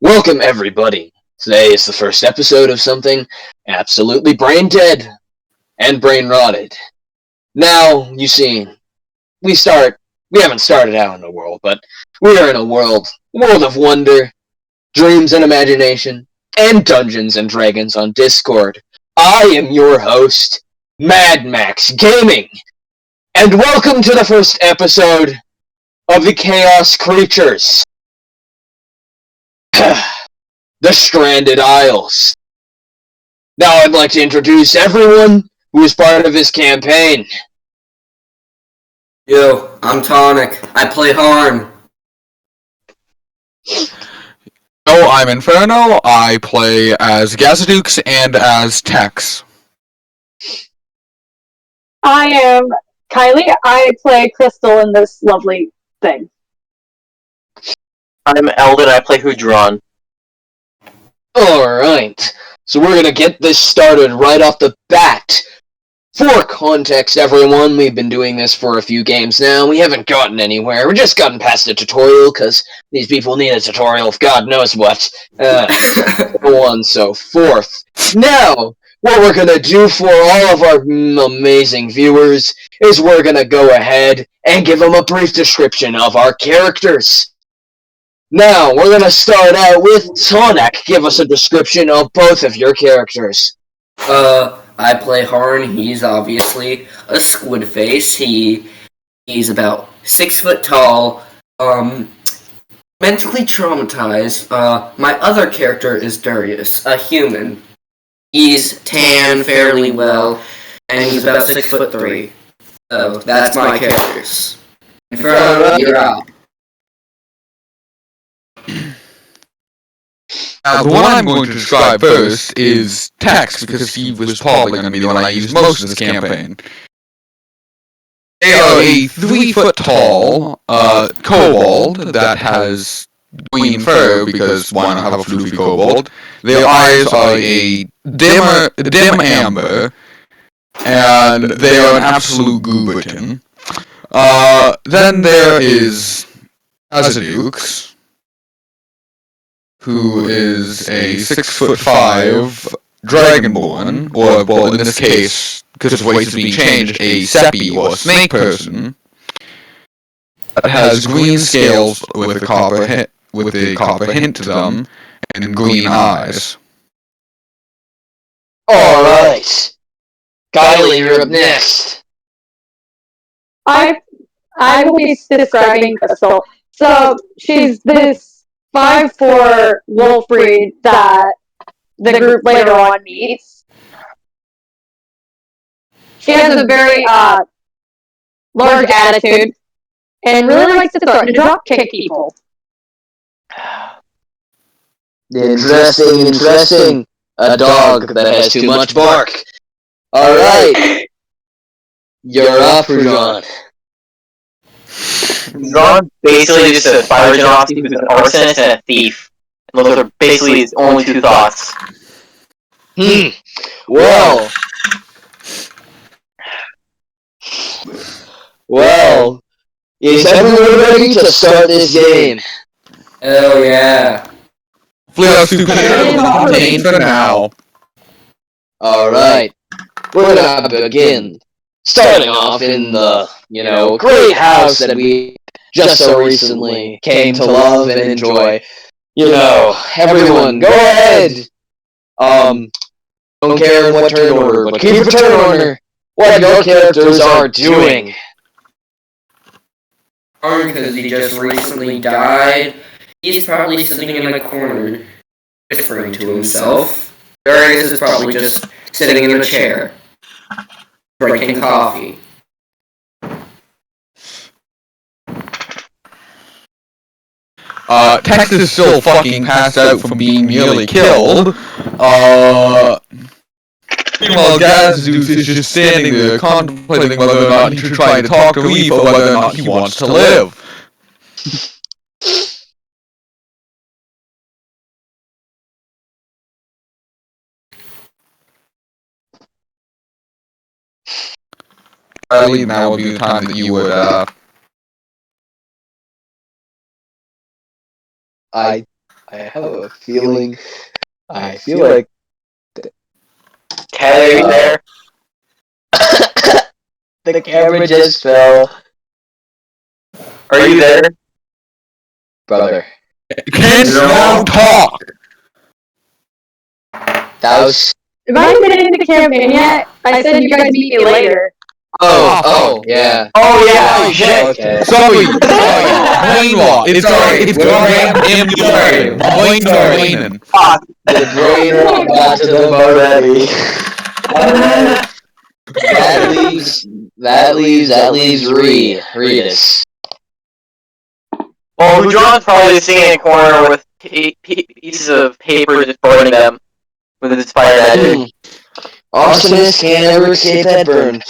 Welcome, everybody. Today is the first episode of something absolutely brain dead and brain rotted. Now, you see, we haven't started out in the world, but we are in a world of wonder, dreams and imagination, and Dungeons and Dragons on Discord. I am your host, Mad Max Gaming, and welcome to the first episode of the Chaos Creatures. The Stranded Isles. Now I'd like to introduce everyone who is part of this campaign. Yo, I'm Tonic. I play Harm. Oh, I'm Inferno. I play as Gazadukes and as Tex. I am Kylee. I play Crystal in this lovely thing. I'm Eldon. I play Hudron. Alright, so we're gonna get this started right off the bat. For context, everyone, we've been doing this for a few games now. We haven't gotten anywhere. We've just gotten past a tutorial, because these people need a tutorial of God knows what. So on and so forth. Now, what we're gonna do for all of our amazing viewers is we're gonna go ahead and give them a brief description of our characters. Now, we're gonna start out with Tonic. Give us a description of both of your characters. I play Harn. He's obviously a squid face. He's about 6 foot tall, mentally traumatized. My other character is Reetus, a human. He's tan fairly well, and he's about 6'3". So that's my characters. Inferno, you're out. Now, the one I'm going to describe first is Tex, because he was probably going to be the one I use most of this campaign. They are a 3-foot-tall kobold that has green fur, because why not have a floofy kobold? Their eyes are a dim amber, and they are an absolute gooberton. Then there is Azadukes, who is a 6'5" dragonborn, or, well, in this case, because his voice is being changed, a seppi, or snake person, that has green scales with a copper hint to them, and green eyes. Alright. Kylee, you're up next. I will be describing Crystal. So she's this 5'4" wolf breed that the group later on meets. She has a very large attitude and really likes to throw and drop kick people. Interesting. A dog that has too much bark. Alright. You're up, Hudron. Ron basically just a fire generosity who's an arsonist and a thief. And those are basically his only two thoughts. Well, is everyone ready to start this game? Oh yeah. Flip stupid for now. Alright, we're gonna begin. Starting off in the, great house that we just so recently came to love and enjoy. Everyone, go ahead! Don't care in what turn order, but keep a turn order what your characters are doing. Harn, because he just recently died, he's probably sitting in a corner, whispering to himself. Reetus is probably just sitting in a chair, drinking coffee. Tex is still fucking passed out from being nearly killed. Meanwhile, Gazadukes is just standing there contemplating whether or not he should try to talk to Leaf or whether or not he wants to live. I believe now would be the time that you would, I I have a feeling. I feel like Kylee, are you there? the camera just fell, Are you there? brother. Can't now talk! That was. Have I been into the campaign yet? I said you guys meet me later. Yeah. Oh yeah, Right, shit. Okay. Sorry, brain rot. It's alright, it's goddamn sorry. My brain's not raining. Fuck. The brain rot got to them already. That leaves Reetus. Well, John's probably sitting in a corner with pieces of paper just burning them with his fire magic. Arsonist can't ever escape that burn.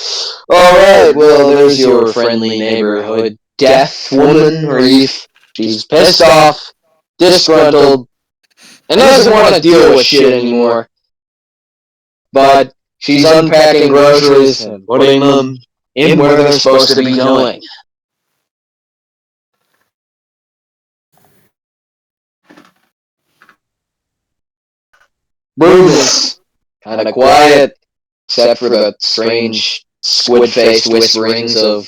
Alright, well, there's your friendly neighborhood deaf woman, Reef. She's pissed off, disgruntled, and doesn't want to deal with shit anymore. But she's unpacking groceries and putting them in where they're supposed to be going. Room is kind of quiet, except for the strange squid-faced whisperings of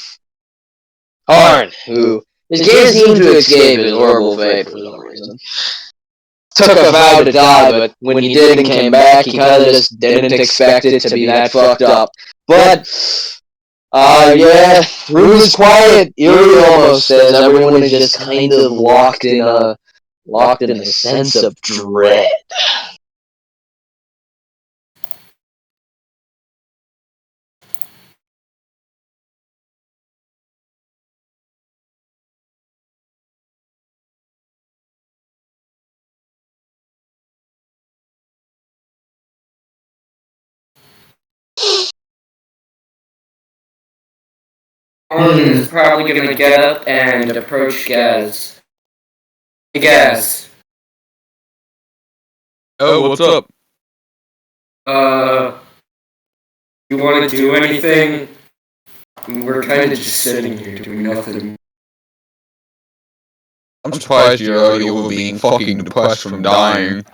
Harn, who can't seem to escape his horrible fate for some reason. Took a vow to die, but when he did and came back, he kinda just didn't expect it to be that fucked up. But, yeah, room is quiet, eerie almost, as everyone is just kind of locked in a sense of dread. Arlen is probably gonna get up and approach Gaz. Hey, Gaz. Oh, what's up? You wanna do anything? We're kinda just sitting here doing nothing. I'm surprised you're already over being fucking depressed from dying.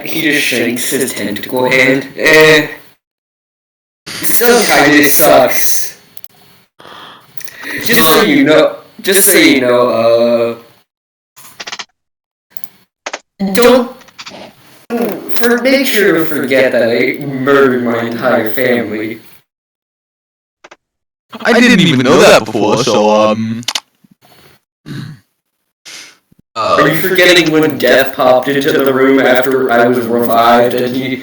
he just shakes his tentacle hand. Still kinda sucks. Just so you know, don't make sure to forget that I murdered my entire family. I didn't even know that before, so, Are you forgetting when Death popped into the room after I was revived and he...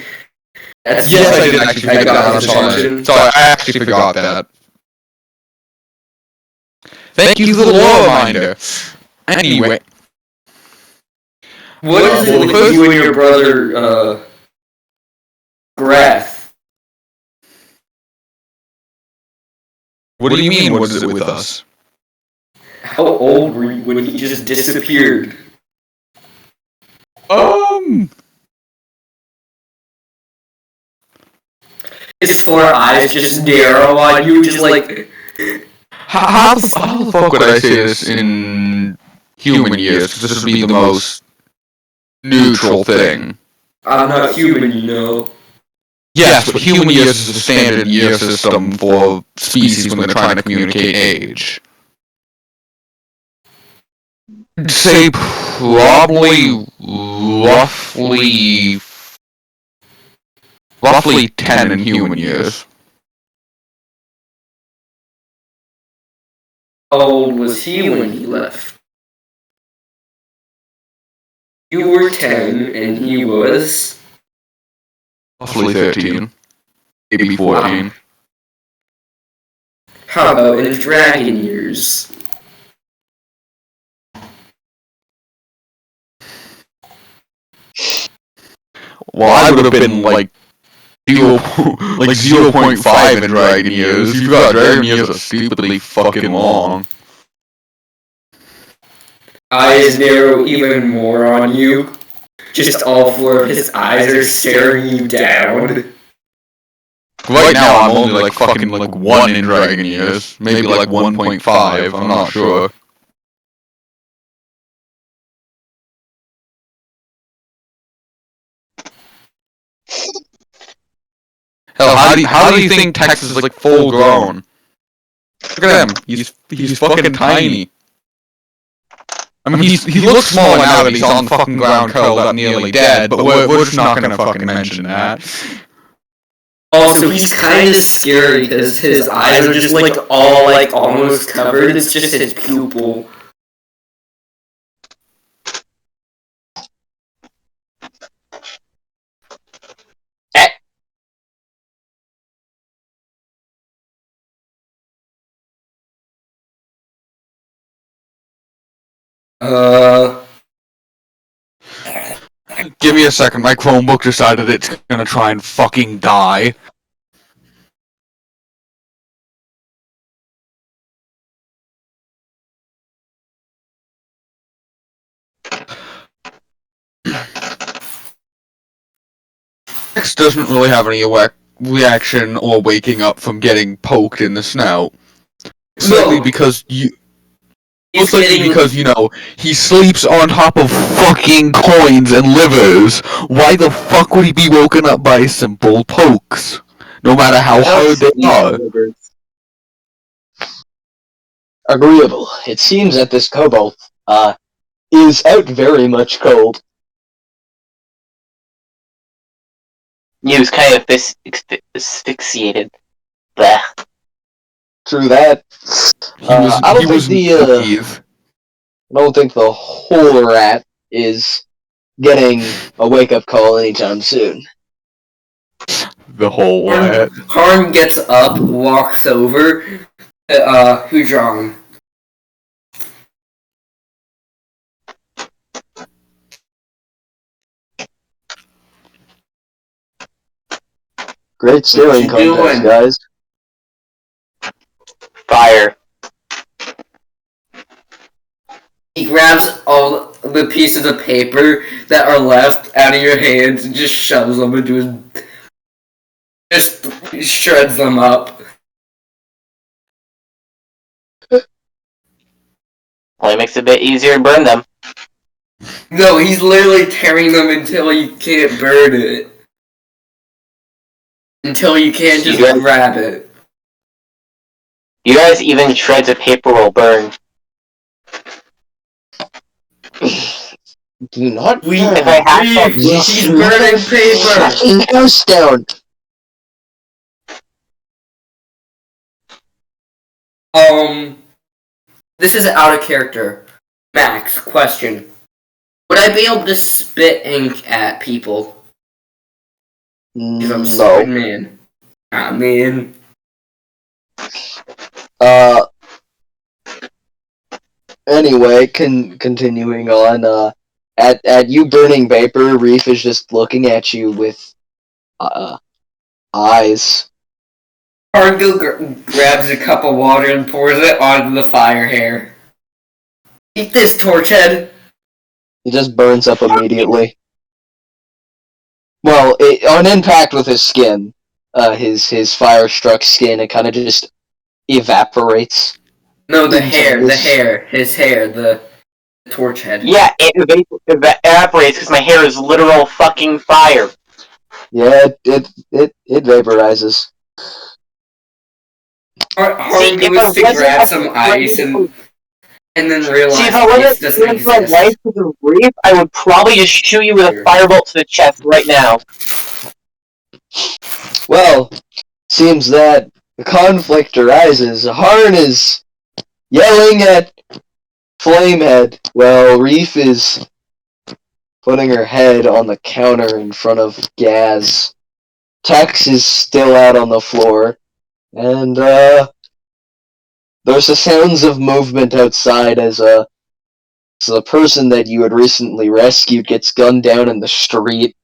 That's yes, why I did actually I forget got that. I'm his sorry. attention. Sorry, I actually forgot that. Thank you for the lore reminder. Anyway. What is it with you and your brother, Grath? What do you mean, what is it with us? How old were you when he just disappeared? His 4 eyes just narrow on you, just like... How the fuck would I say this in human years? Because this would be the most neutral thing. I'm not human, you know. Yes, but human years is the standard year system for species when they're trying to communicate age. I'd say probably roughly 10 in human years. How old was he when he left? You were 10 and he was... Roughly 13. Maybe 14. How about in dragon years? Well, I would have been like 0.5 in dragon years. You got dragon years are stupidly fucking long. Eyes narrow even more on you. Just all 4 of his eyes are staring you down. Right now, I'm only like fucking like 1 in Dragon Years. Maybe like 1.5, I'm not sure. Hell, how do you think Texas is like full grown? Look at him, he's fucking tiny. I mean, he looks smaller now that he's on the fucking ground curled up nearly dead, but we're just not gonna fucking mention that. Also, he's kind of scary because his eyes are just like all like almost covered. It's just his pupil. Give me a second, my Chromebook decided it's gonna try and fucking die. X doesn't really have any reaction or waking up from getting poked in the snout. Mostly because you know, he sleeps on top of fucking coins and livers. Why the fuck would he be woken up by simple pokes? No matter how hard they are. Agreeable. It seems that this kobold, is out very much cold. He was kind of asphyxiated. Bleh. True that. I don't think the whole rat is getting a wake-up call anytime soon. The whole rat. Harn gets up, walks over. Hujong. Great staring contest, guys. Fire. He grabs all the pieces of paper that are left out of your hands and just shoves them into his... Just shreds them up. Only makes it a bit easier to burn them. No, he's literally tearing them until you can't burn it. Until you can't just grab it. You guys, even shreds of paper will burn. Do not If I have He's burning paper! fucking house down! This is out of character. Max, question. Would I be able to spit ink at people? Because I'm a stupid man. Ah, man. Anyway, continuing on, at you burning vapor, Reef is just looking at you with, eyes. Harngil grabs a cup of water and pours it onto the fire hair. Eat this, Torchhead! He just burns up immediately. Well, on impact with his skin, his fire-struck skin, it kind of just evaporates. No, his hair, the torch head. Yeah, it evaporates because my hair is literal fucking fire. Yeah, it vaporizes. Hardy was to grab some ice and then realize if I wasn't doing my life with a reef, I would probably just shoot you with a firebolt to the chest right now. Well, seems that the conflict arises. Harn is yelling at Flamehead, while Reef is putting her head on the counter in front of Gaz. Tex is still out on the floor, and there's the sounds of movement outside as the person that you had recently rescued gets gunned down in the street.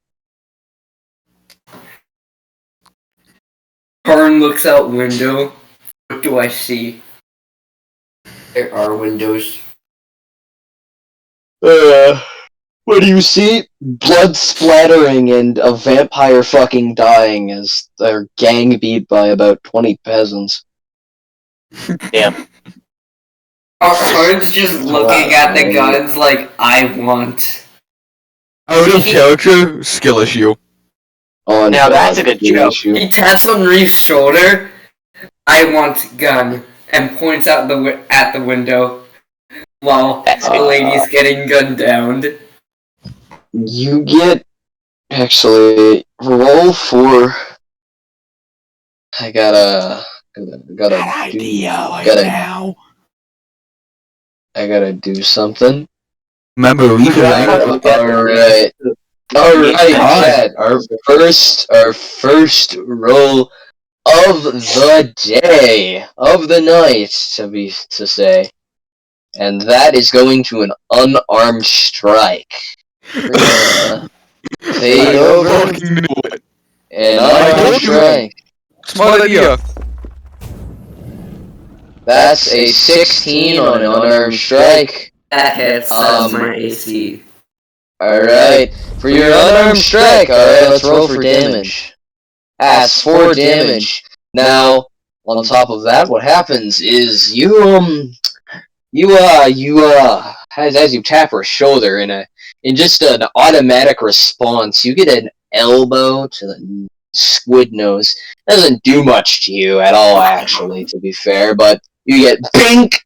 Harn looks out window. What do I see? There are windows. What do you see? Blood splattering and a vampire fucking dying as they're gang beat by about 20 peasants. Damn. Horn's just looking at the guns like, I want. Out of character, skill issue. Oh, Now that's a good joke. He taps on Reef's shoulder. I want gun, and points out at the window while That's the good. lady's getting gunned down. You get... Actually, roll for... I gotta do something. Remember, we could Alright. Chad. Our first roll of the day. Of the night, to say. And that is going to an unarmed strike. We're gonna fade over an unarmed strike. Smart idea. That's a 16 on an unarmed strike. That hits, that's my AC. Alright, for your unarmed strike, alright, let's roll for damage. That's 4 damage. Now, on top of that, what happens is as you tap her shoulder in just an automatic response, you get an elbow to the squid nose. Doesn't do much to you at all, actually, to be fair, but you get bink!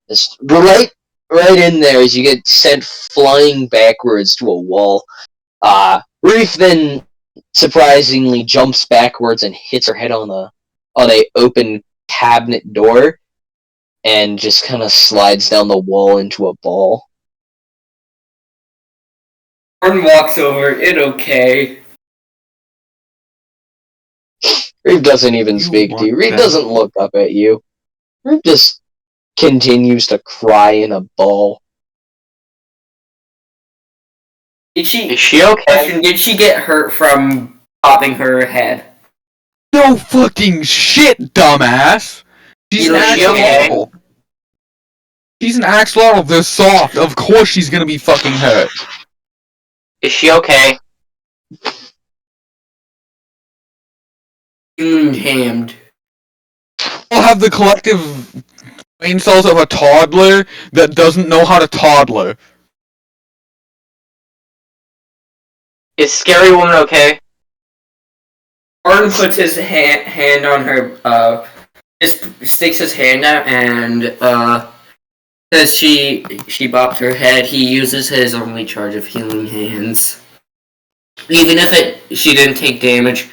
Just right in there as you get sent flying backwards to a wall. Reef then surprisingly jumps backwards and hits her head on a open cabinet door and just kind of slides down the wall into a ball. Horn walks over, it okay. Reef doesn't even speak to you. Reef doesn't look up at you. Reef just continues to cry in a ball. Is she okay? Did she get hurt from popping her head? No fucking shit, dumbass! She's an axolotl. She's an axolotl. They're soft. Of course she's gonna be fucking hurt. Is she okay? Hammed. I'll have the collective brain cells of a toddler that doesn't know how to toddler. Is Scary Woman okay? Horn puts his hand on her, just sticks his hand out and, says she bopped her head, he uses his only charge of healing hands. Even if she didn't take damage,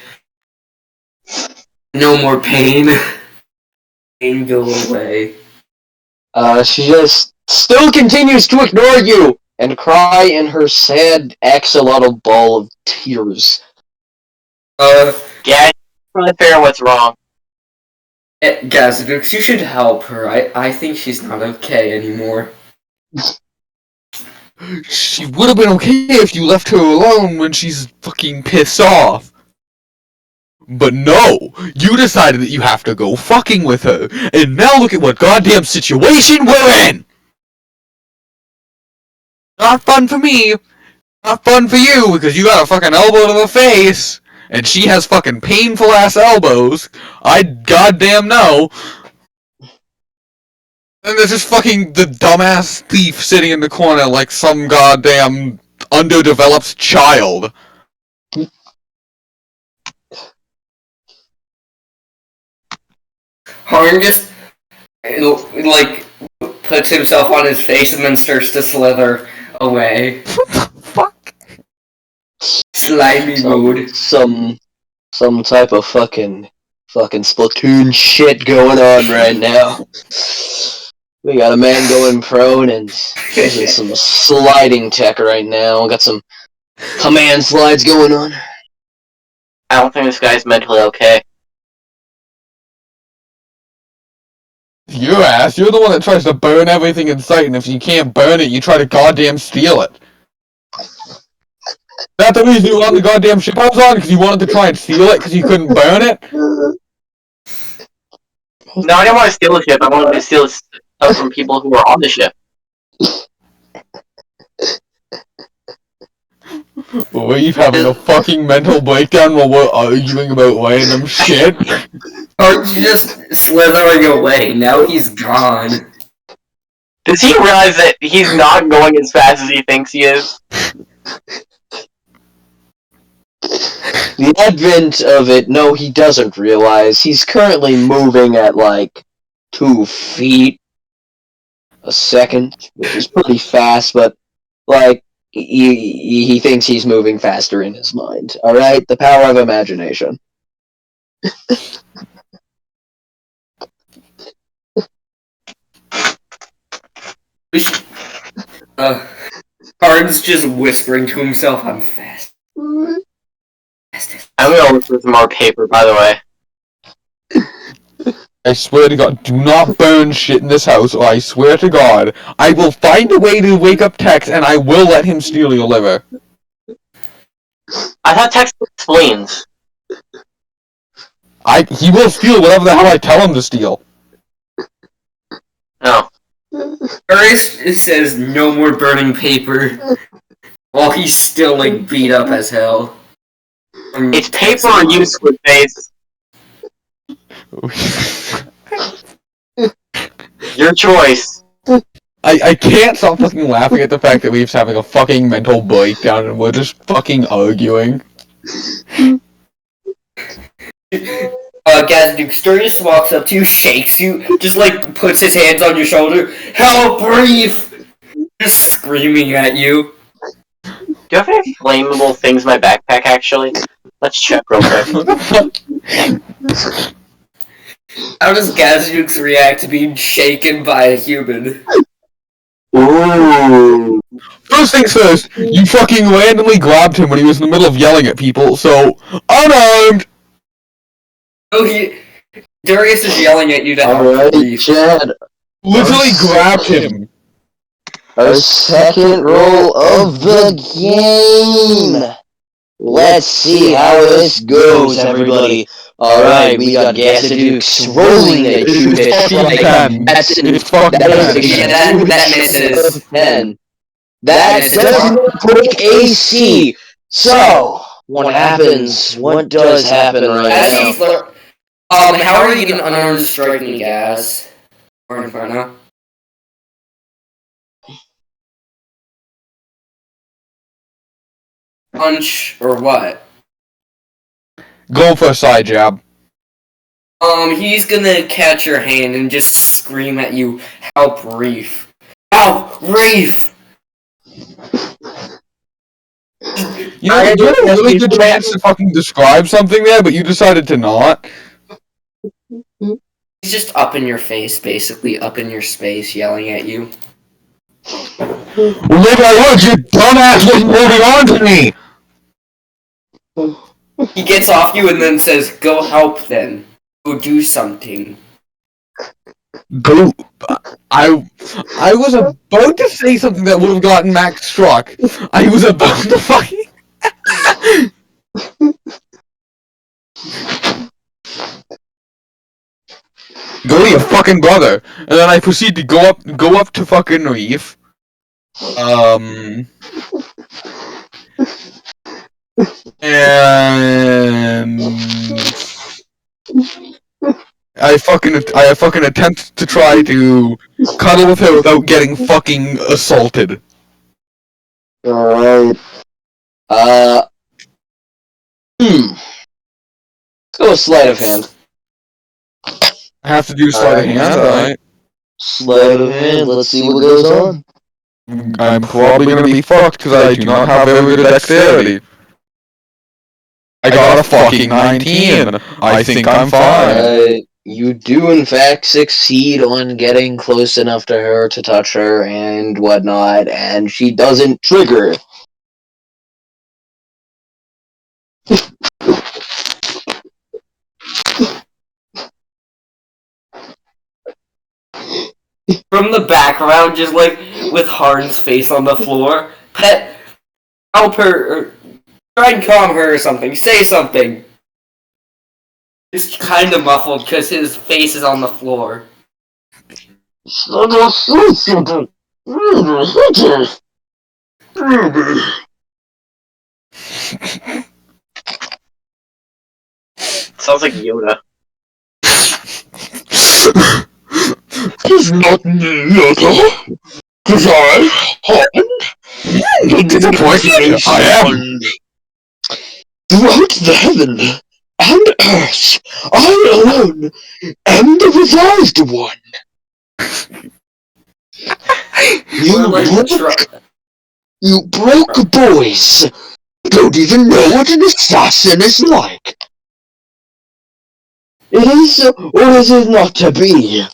no more pain. Pain go away. She just still continues to ignore you and cry in her sad axolotl ball of tears. Yeah, really fair what's wrong. Gazadux, you should help her. I think she's not okay anymore. She would have been okay if you left her alone when she's fucking pissed off. But no, you decided that you have to go fucking with her, and now look at what goddamn situation we're in! Not fun for me, not fun for you, because you got a fucking elbow to the face, and she has fucking painful ass elbows. I goddamn know. And there's just fucking the dumbass thief sitting in the corner like some goddamn underdeveloped child. Horn just, like, puts himself on his face and then starts to slither away. What the fuck? Slimy mode. Some type of fucking Splatoon shit going on right now. We got a man going prone and using some sliding tech right now. We got some command slides going on. I don't think this guy's mentally okay. Your ass, you're the one that tries to burn everything in sight, and if you can't burn it, you try to goddamn steal it. That's the reason you were on the goddamn ship I was on, because you wanted to try and steal it, because you couldn't burn it? No, I didn't want to steal the ship. I wanted to steal stuff from people who were on the ship. We've having a fucking mental breakdown while we're arguing about random shit. Aren't you just slithering away? Now he's gone. Does he realize that he's not going as fast as he thinks he is? The advent of it, no, he doesn't realize. He's currently moving at like 2 feet a second, which is pretty fast, but like he thinks he's moving faster in his mind. Alright? The power of imagination. Arn's just whispering to himself, I'm fast. I'm gonna look for some more paper, by the way. I swear to God, do not burn shit in this house, or I swear to God, I will find a way to wake up Tex, and I will let him steal your liver. I thought text explains. He will steal whatever the hell I tell him to steal. No. Ernest says no more burning paper while he's still like beat up as hell. It's paper or you, Squidface. Your choice. I can't stop fucking laughing at the fact that Weave's having a fucking mental breakdown and we're just fucking arguing. Duke Darius walks up to you, shakes you, just like puts his hands on your shoulder. Help, brief! Just screaming at you. Do you have any flammable things in my backpack, actually? Let's check real quick. What the fuck? How does Gazukes react to being shaken by a human? Ooh. First things first, you fucking randomly grabbed him when he was in the middle of yelling at people, so, unarmed! Oh, Darius is yelling at you to help Alright, brief. Chad. Literally grabbed him. Our second roll of the game. Let's see how this goes, everybody. Alright, we got Gasadukes rolling at 2 hit strike. That's an It's fucking that is 10. That misses. 10. That doesn't break AC. So, what happens? What does happen right As now? he's how are you gonna unarmed strike me, Gaz? Or Inferno? Punch or what? Go for a side jab. He's gonna catch your hand and just scream at you, help Reef. Help Reef! You know, you had a really good chance to fucking describe something there, but you decided to not. He's just up in your face, basically, up in your space, yelling at you. Live I would, you dumbass was holding on to me! He gets off you and then says, go help them. Go do something. Go. I was about to say something that would have gotten Max struck. I was about to fucking. Go to your fucking brother, and then I proceed to go up to fucking Reef. And I fucking attempt to try to cuddle with her without getting fucking assaulted. Alright. Go with sleight of hand. I have to do sleight of hand, alright? Sleight of hand, let's see what goes on. I'm probably gonna be fucked because I do not have very good dexterity. I got a fucking 19. I think I'm fine. You do in fact succeed on getting close enough to her to touch her and whatnot, and she doesn't trigger. From the background, just like with Harn's face on the floor, Pet, help her, or try and calm her or something. Say something. It's kind of muffled because his face is on the floor. Sounds like Yoda. It's not me, Yoda. 'Cause I am Disappointed? I am. throughout the heaven and earth, I alone am the reserved one. You broke boys. Don't even know what an assassin is like. It is or is it not to be?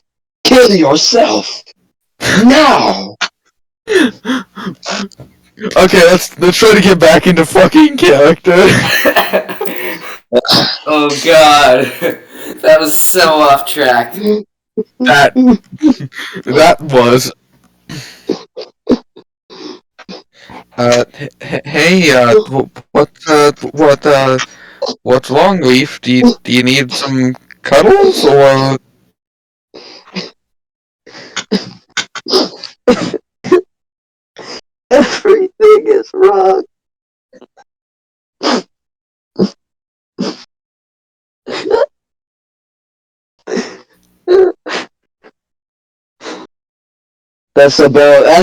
Kill yourself. Now. Okay, let's try to get back into fucking character. Oh god, that was so off track. That was. Hey, what's wrong, Leaf? Do you need some cuddles, or? Everything is wrong. That's about all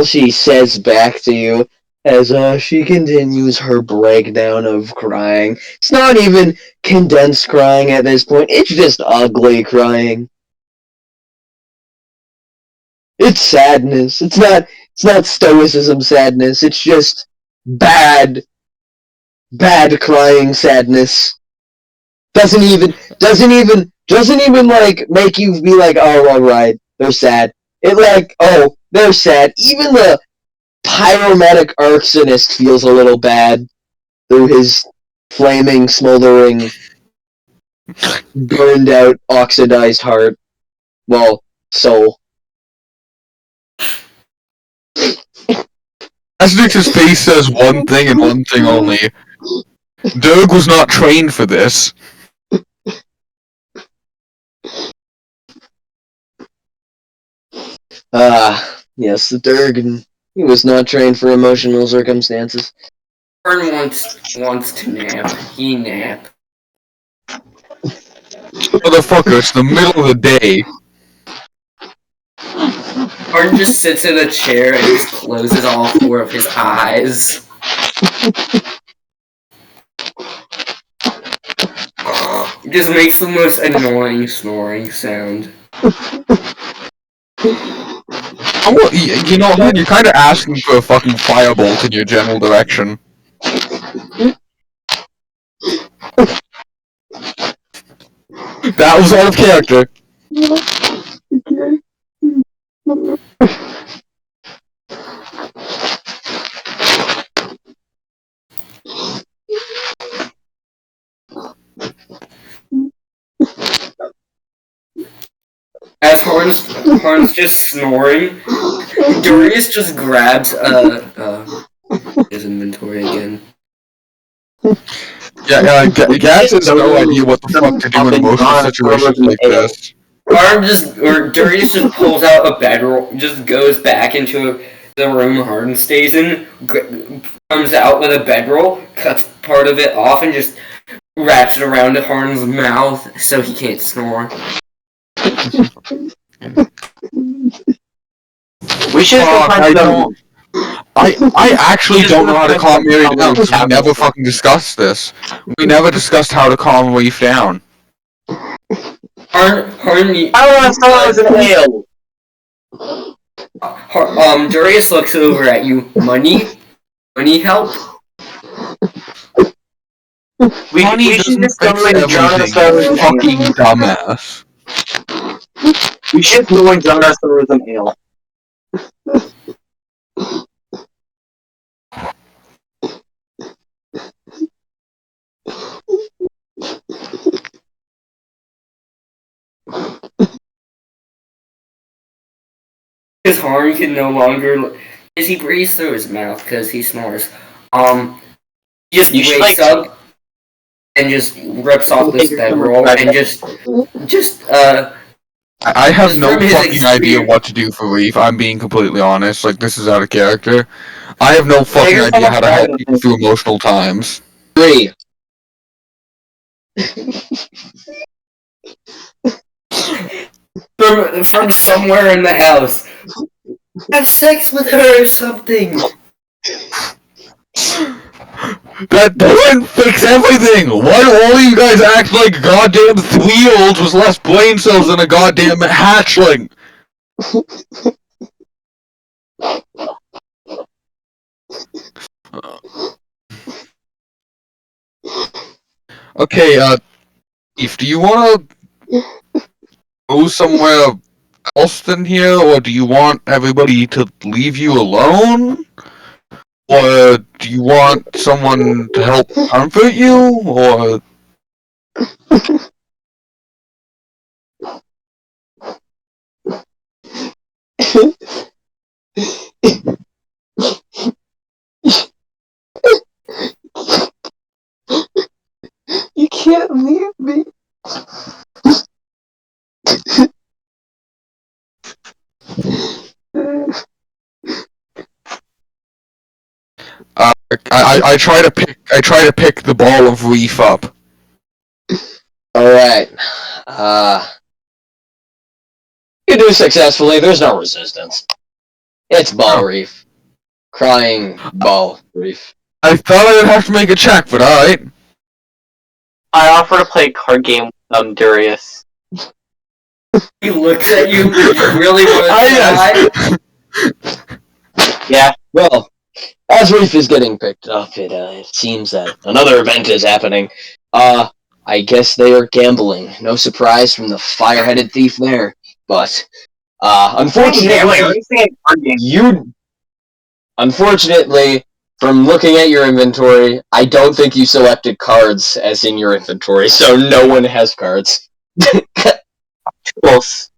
she says back to you as she continues her breakdown of crying. It's not even condensed crying at this point. It's just ugly crying. It's sadness. It's not stoicism sadness. It's just bad crying sadness. Doesn't even like make you be like, oh, alright, they're sad. It like, oh, they're sad. Even the pyromatic arsonist feels a little bad through his flaming, smoldering, burned out, oxidized heart. Well, soul. Asterix's face says one thing and one thing only. Doug was not trained for this. Yes, the Durgan. He was not trained for emotional circumstances. Fern wants to nap. He nap. Motherfucker, it's the middle of the day. Fern just sits in a chair and just closes all four of his eyes. It just makes the most annoying snoring sound. Oh, you know, you're kind of asking for a fucking firebolt in your general direction. That was out of character. As Horn's just snoring, Darius just grabs his inventory again. Yeah, Gas has no idea what the fuck to do in emotional situations like this. Darius just pulls out a bedroll, just goes back into the room Harden stays in, comes out with a bedroll, cuts part of it off, and just wraps it around Harden's mouth so he can't snore. We should go find some. I actually don't know how to calm Mary down because we never fucking discussed this. We never discussed how to calm Leaf down. Harden, I want to start with an ale. Darius looks over at you. Money help? We should just go and drown us out with an fucking ale. dumbass. We should go and drown us out with an ale. His Harden can no longer. As he breathes through his mouth because he snores. He just wakes up and just rips off this bedroll and just I have no fucking idea what to do for Leaf. I'm being completely honest. Like, this is out of character. I have no fucking idea how to help people through emotional times. 3. From somewhere in the house. Have sex with her or something. That doesn't fix everything! Why do all you guys act like goddamn 3-year-olds with less brain cells than a goddamn hatchling? Okay, Eve, do you wanna go somewhere else than here, or do you want everybody to leave you alone? Or do you want someone to help comfort you, or... You can't leave me. I try to pick the ball of reef up. Alright. You do successfully, there's no resistance. It's ball reef. Crying ball reef. I thought I would have to make a check, but alright. I offer to play a card game with Darius. He looks at you. You really want to die? Yeah. Well, as Reef is getting picked up, it seems that another event is happening. I guess they are gambling. No surprise from the fire-headed thief there. But, unfortunately, from looking at your inventory, I don't think you selected cards as in your inventory, so no one has cards. Tools.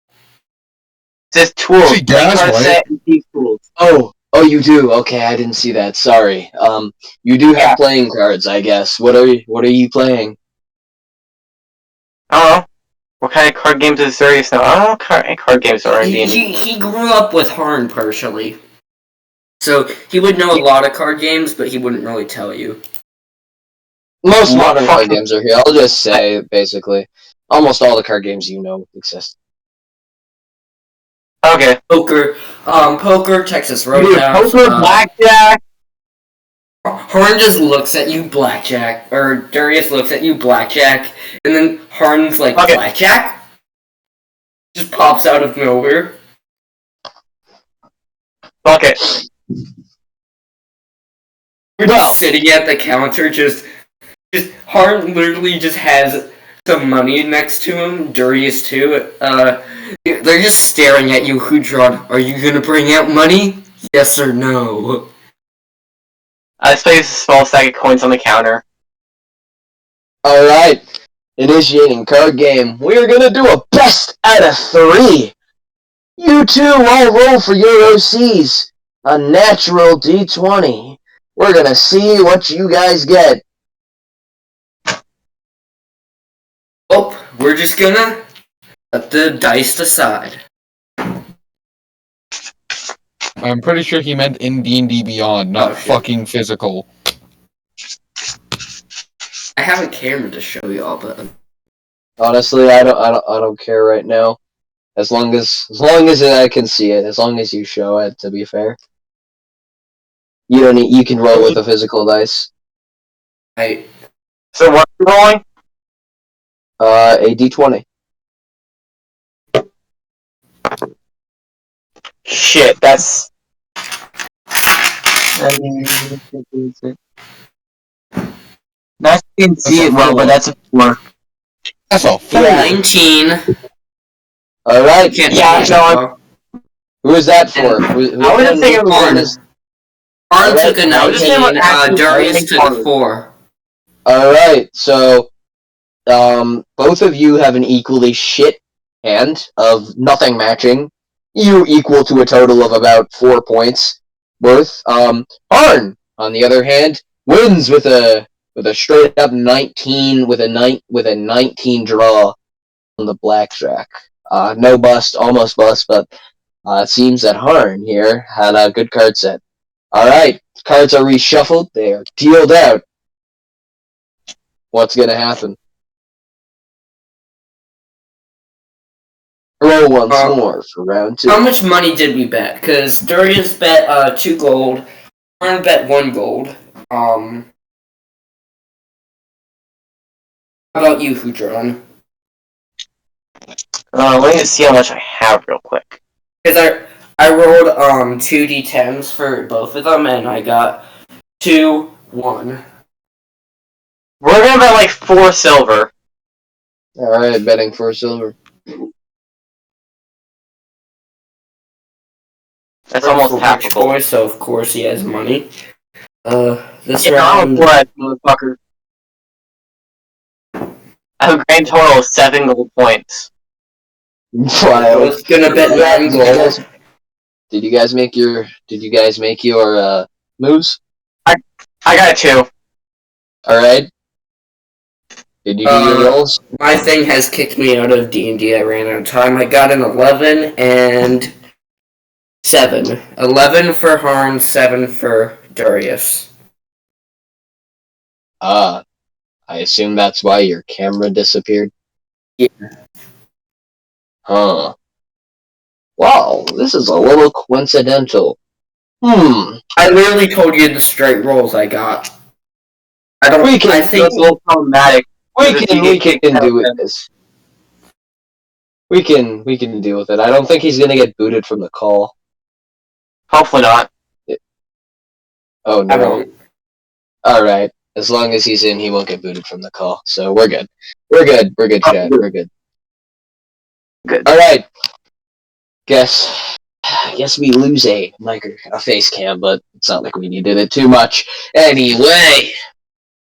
It says tools. She does, card right? set and these tools. Oh, you do. Okay, I didn't see that. Sorry. You do have playing cards, I guess. What are you playing? I don't know. What kind of card games is Darius now? I don't know what kind of card games are in D&D. He grew up with Harn partially. So he would know a lot of card games, but he wouldn't really tell you. Most modern card games are here. I'll just say, basically, almost all the card games you know exist. Okay. Poker, Texas Roadhouse. Poker, blackjack. Harn just looks at you, blackjack. Or Darius looks at you, blackjack. And then Harn's like, Okay. Blackjack? Just pops out of nowhere. Bucket. We're just sitting at the counter, just Harn literally just has some money next to him, Darius too. They're just staring at you, Hudron. Are you gonna bring out money? Yes or no? I place a small stack of coins on the counter. Alright. Initiating card game. We're gonna do a best out of 3. You two all roll for your OCs. A natural D20. We're gonna see what you guys get. Oh, we're just gonna let the dice decide. I'm pretty sure he meant in D&D Beyond, not fucking physical. I have a camera to show y'all, but Honestly, I don't care right now. As long as I can see it, as long as you show it, to be fair. You can roll with the physical dice. So what are you rolling? A D20. Shit, that's... That's you can see it well, but that's a 4. That's a 4. 19. Alright. Can't Yeah, see no, it. Who is that for? I wouldn't say it was Harn. Harn took a I was just saying what 19, actually Darius took Harn. a 4. Alright, so both of you have an equally shit hand of nothing matching. You equal to a total of about 4 points worth. Harn, on the other hand, wins with a straight up 19 with a 19 draw on the blackjack. No bust, almost bust, but it seems that Harn here had a good card set. Alright, cards are reshuffled, they are dealed out. What's gonna happen? Roll once more for round 2. How much money did we bet? Because Darius bet 2 gold. Harn bet 1 gold. How about you, Hudron? Let me see how much I have real quick. Because I rolled 2 d10s for both of them, and I got 2, 1. We're gonna bet like 4 silver. Alright, betting for silver. That's almost half a gold. Boy, so of course he has money. This Yeah, I'm round. a poor motherfucker. I have a grand total of 7 gold points. I was gonna bet 9 gold. Did you guys make your moves? I got a 2. Alright. Did you do your rolls? My thing has kicked me out of D&D. I ran out of time. I got an 11 and 7. 11 for Harn, 7 for Darius. I assume that's why your camera disappeared? Yeah. Huh. Wow, this is a little coincidental. I literally told you the straight rolls I got. I think it's a little problematic. We can do with this. We can deal with it. I don't think he's gonna get booted from the call. Hopefully not. Oh I no. won't. Alright. As long as he's in, he won't get booted from the call. So we're good. We're good, Chad. We're good. Good. Alright. Guess we lose a face cam, but it's not like we needed it too much. Anyway.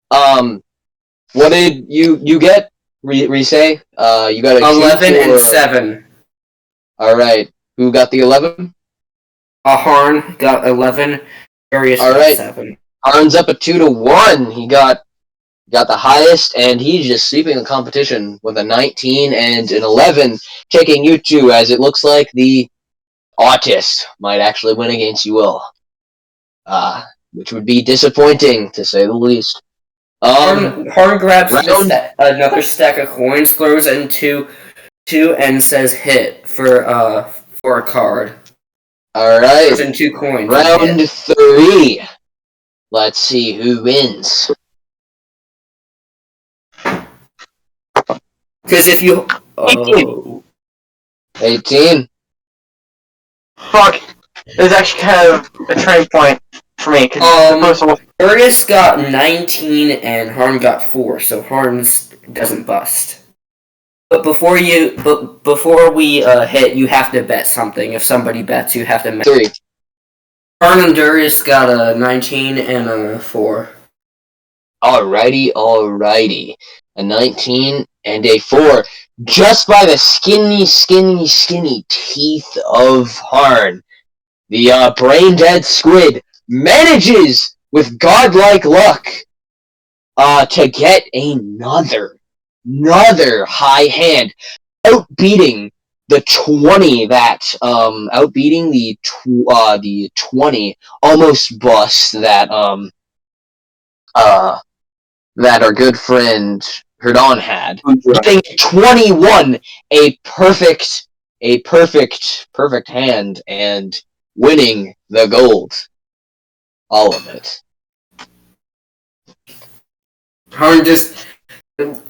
What did you get? Re-say? You got a 11 and 7. Alright. Who got the 11? Harn got 11. Darius got 7. Harn's up at 2-1. He got the highest, and he's just sweeping the competition with a 19 and an 11, taking you two, as it looks like the autist might actually win against you all. Which would be disappointing, to say the least. Harn grabs another stack of coins, throws it into 2, and says hit for a card. Alright. Throws in 2 coins. Round 3. Let's see who wins. Because if you... 18. Fuck. It was actually kind of a turning point for me. Darius got 19 and Harn got 4, so Harn's doesn't bust. But before we hit, you have to bet something. If somebody bets, you have to bet. 3. Harn and Darius got a 19 and a 4. Alrighty. A 19 and a 4. Just by the skinny teeth of Harn, the brain-dead squid manages, with godlike luck, to get another high hand, outbeating the 20 outbeating the 20 almost bust that our good friend Herdon had. Getting 21, a perfect hand, and winning the gold. All of it. Harn just...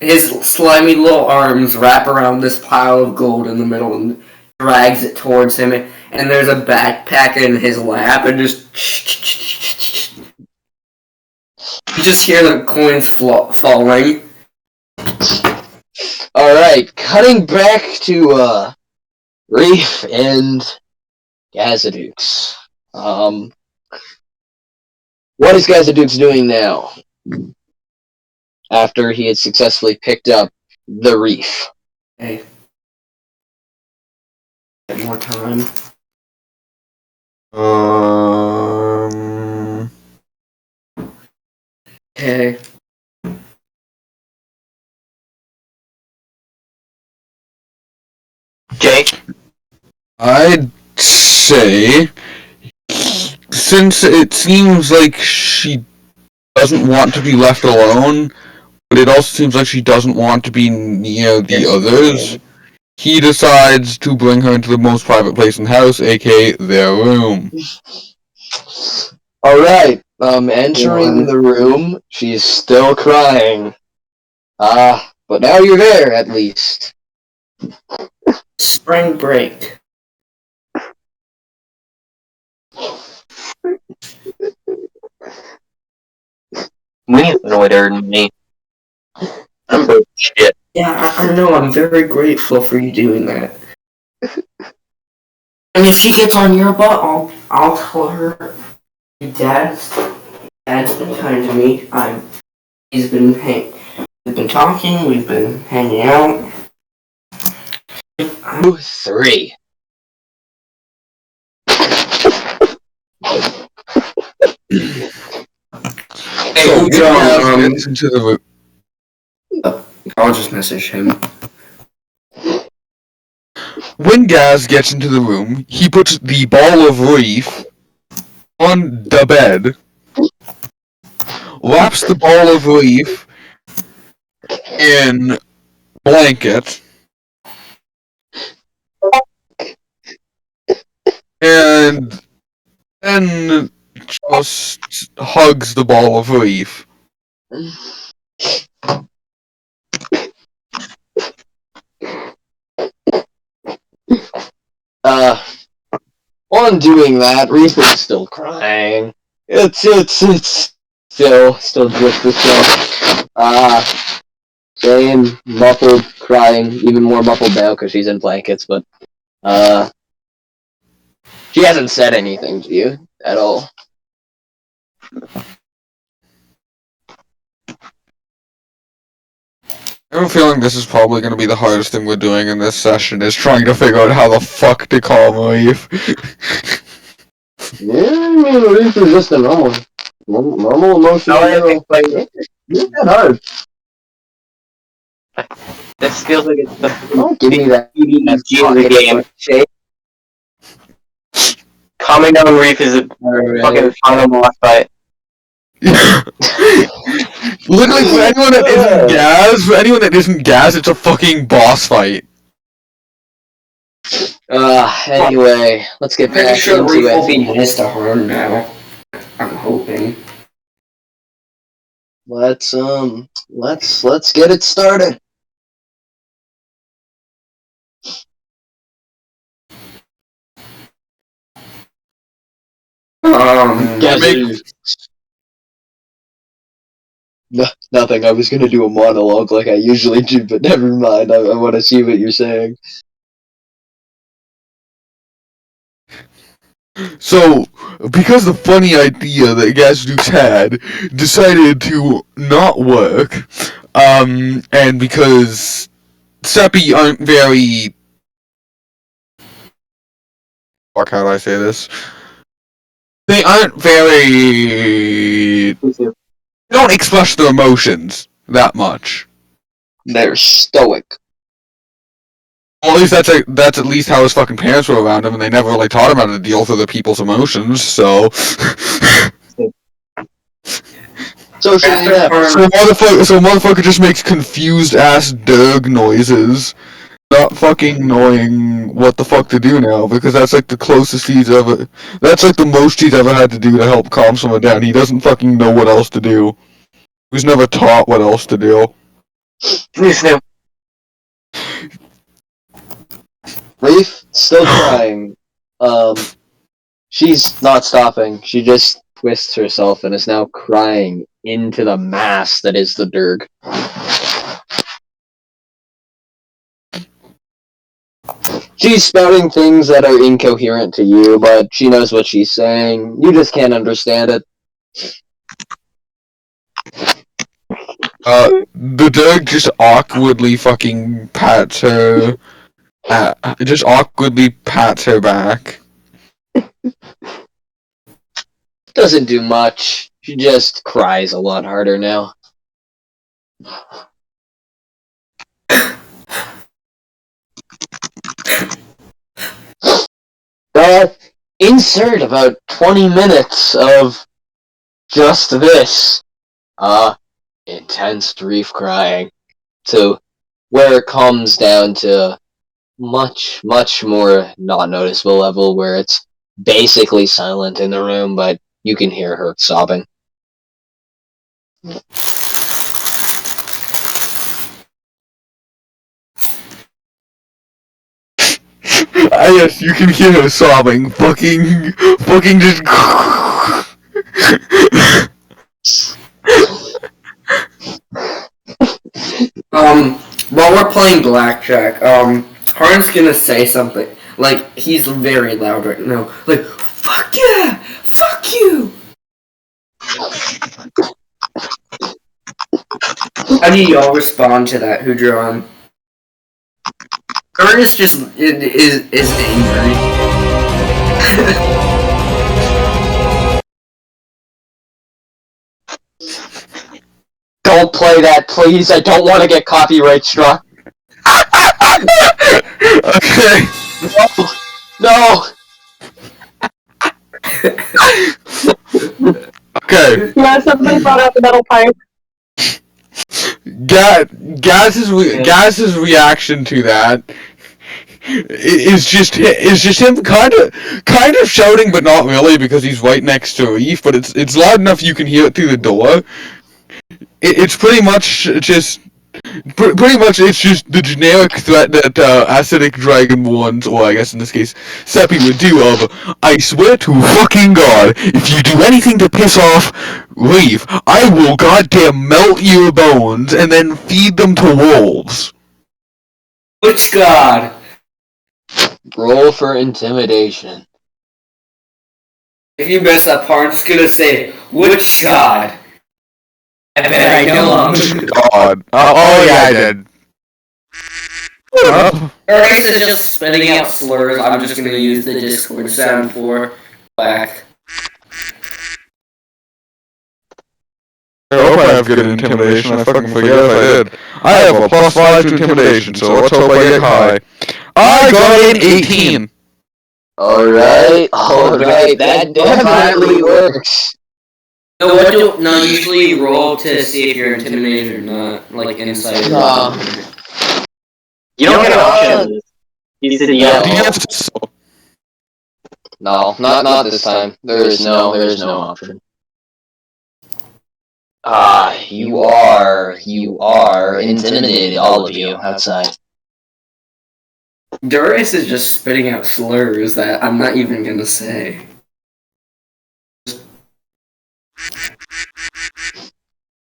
His slimy little arms wrap around this pile of gold in the middle and drags it towards him, and there's a backpack in his lap, and just... You just hear the coins falling. Alright, cutting back to Reef and Gazadukes. What is Gazadukes doing now? After he had successfully picked up the Reef. Hey. Get more time. Okay. Jake? I'd say, since it seems like she doesn't want to be left alone, but it also seems like she doesn't want to be near the others, he decides to bring her into the most private place in the house, aka their room. Alright, entering the room, she's still crying. But now you're there, at least. Spring break. We need to know her than me. I'm broke as shit. Yeah, I know. I'm very grateful for you doing that. And if she gets on your butt, I'll tell her. Dad's been kind to me. We've been talking. We've been hanging out. 2, 3. Hey, So, John, gets into the room. I'll just message him. When Gaz gets into the room, he puts the ball of reef on the bed, wraps the ball of reef in blanket, and then just hugs the ball of reef. On doing that, Reetus is still crying. It's still just the same. Same, muffled, crying, even more muffled now because she's in blankets, but, she hasn't said anything to you at all. I have a feeling this is probably going to be the hardest thing we're doing in this session, is trying to figure out how the fuck to calm reef. Yeah, I mean, Reetus is just a normal emotional girl. It's not hard. This feels like it's the Don't give me that BBG of the game. shit. Calming down Reef is a fucking final boss fight. Literally, for anyone that isn't Gaz, it's a fucking boss fight. Anyway, let's get Pretty back sure into Reef will it. be nice to her now. I'm hoping. Let's get it started. Nothing. I was gonna do a monologue like I usually do, but never mind. I want to see what you're saying. So, because the funny idea that Gazdukes had decided to not work, and because Seppi aren't very... Fuck, how do I say this? They aren't very... They don't express their emotions that much. They're stoic. Well, at least that's at least how his fucking parents were around him, and they never really taught him how to deal with other people's emotions, so... So motherfucker just makes confused-ass Derg noises, not fucking knowing what the fuck to do now, because that's like the closest he's ever... That's like the most he's ever had to do to help calm someone down. He doesn't fucking know what else to do. He was never taught what else to do. Reef still crying. She's not stopping. She just twists herself and is now crying into the mass that is the Derg. She's spouting things that are incoherent to you, but she knows what she's saying. You just can't understand it. The Derg just awkwardly fucking pats her... just awkwardly pats her back. Doesn't do much. She just cries a lot harder now. Insert about 20 minutes of just this. Intense Reef crying. To where it comes down to much more not noticeable level where it's basically silent in the room, but you can hear her sobbing. Yes, you can hear her sobbing. Fucking just. While we're playing blackjack, Harn's gonna say something. Like, he's very loud right now. Like, fuck yeah! Fuck you! How do y'all respond to that, Houdron? Ernest just is angry. Don't play that, please. I don't want to get copyright struck. Okay. No. Okay. Yeah, somebody brought out the metal pipe. Gaz's reaction to that is just him kind of shouting, but not really because he's right next to Reef. But it's loud enough you can hear it through the door. It's pretty much just it's just the generic threat that acidic dragonborns, or I guess in this case Seppi, would do of, I swear to fucking God, if you do anything to piss off Reef, I will goddamn melt your bones and then feed them to wolves. Which god? Roll for intimidation. If you mess up, Harn's gonna say, which god? I bet I know him. God. Oh yeah, I did. Or instead of just spitting out slurs, I'm just gonna use the Discord sound for whack. I hope I have good intimidation. I fucking forget if I did. I have a +5 to intimidation, so let's hope I get high. I got an 18. Alright, that definitely works. No, usually you roll to see if you're intimidated or not, like inside. You don't get an option. You said yes. No, not this time. There's no option. You are intimidated, all of you, outside. Darius is just spitting out slurs that I'm not even gonna say.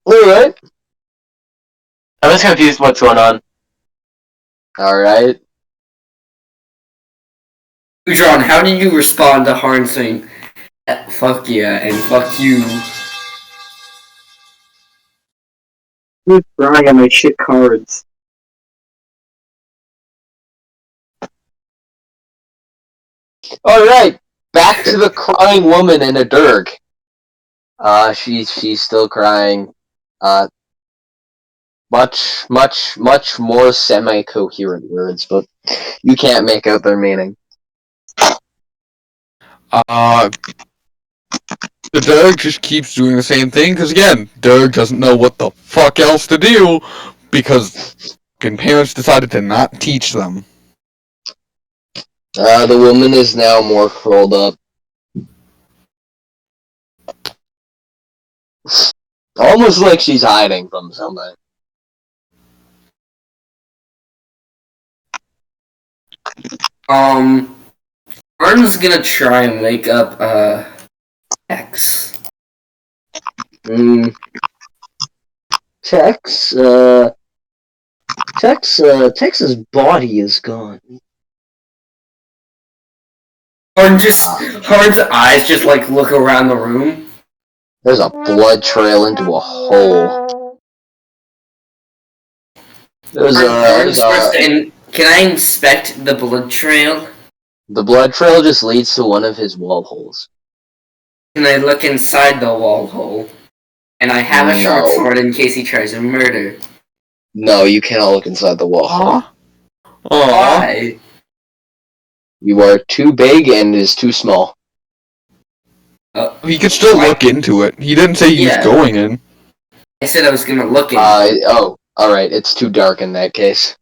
Alright. I'm just confused what's going on. Alright. John, how did you respond to Harn saying, fuck yeah, and fuck you? Who's drawing on my shit cards? Alright. Back to the crying woman in a dirk. She's still crying. Much more semi-coherent words, but you can't make out their meaning. The Derg just keeps doing the same thing, because again, Derg doesn't know what the fuck else to do, because parents decided to not teach them. The woman is now more curled up. Almost like she's hiding from somebody. Arden's gonna try and wake up, X. Tex's body is gone. Harden's eyes just, like, look around the room. There's a blood trail into a hole. Can I inspect the blood trail? The blood trail just leads to one of his wall holes. Can I look inside the wall hole? And I have a short sword in case he tries to murder. No, you cannot look inside the wall hole. Why? You are too big and is too small. He could still look into it. He didn't say he was going in. I said I was gonna look in. Alright, it's too dark in that case.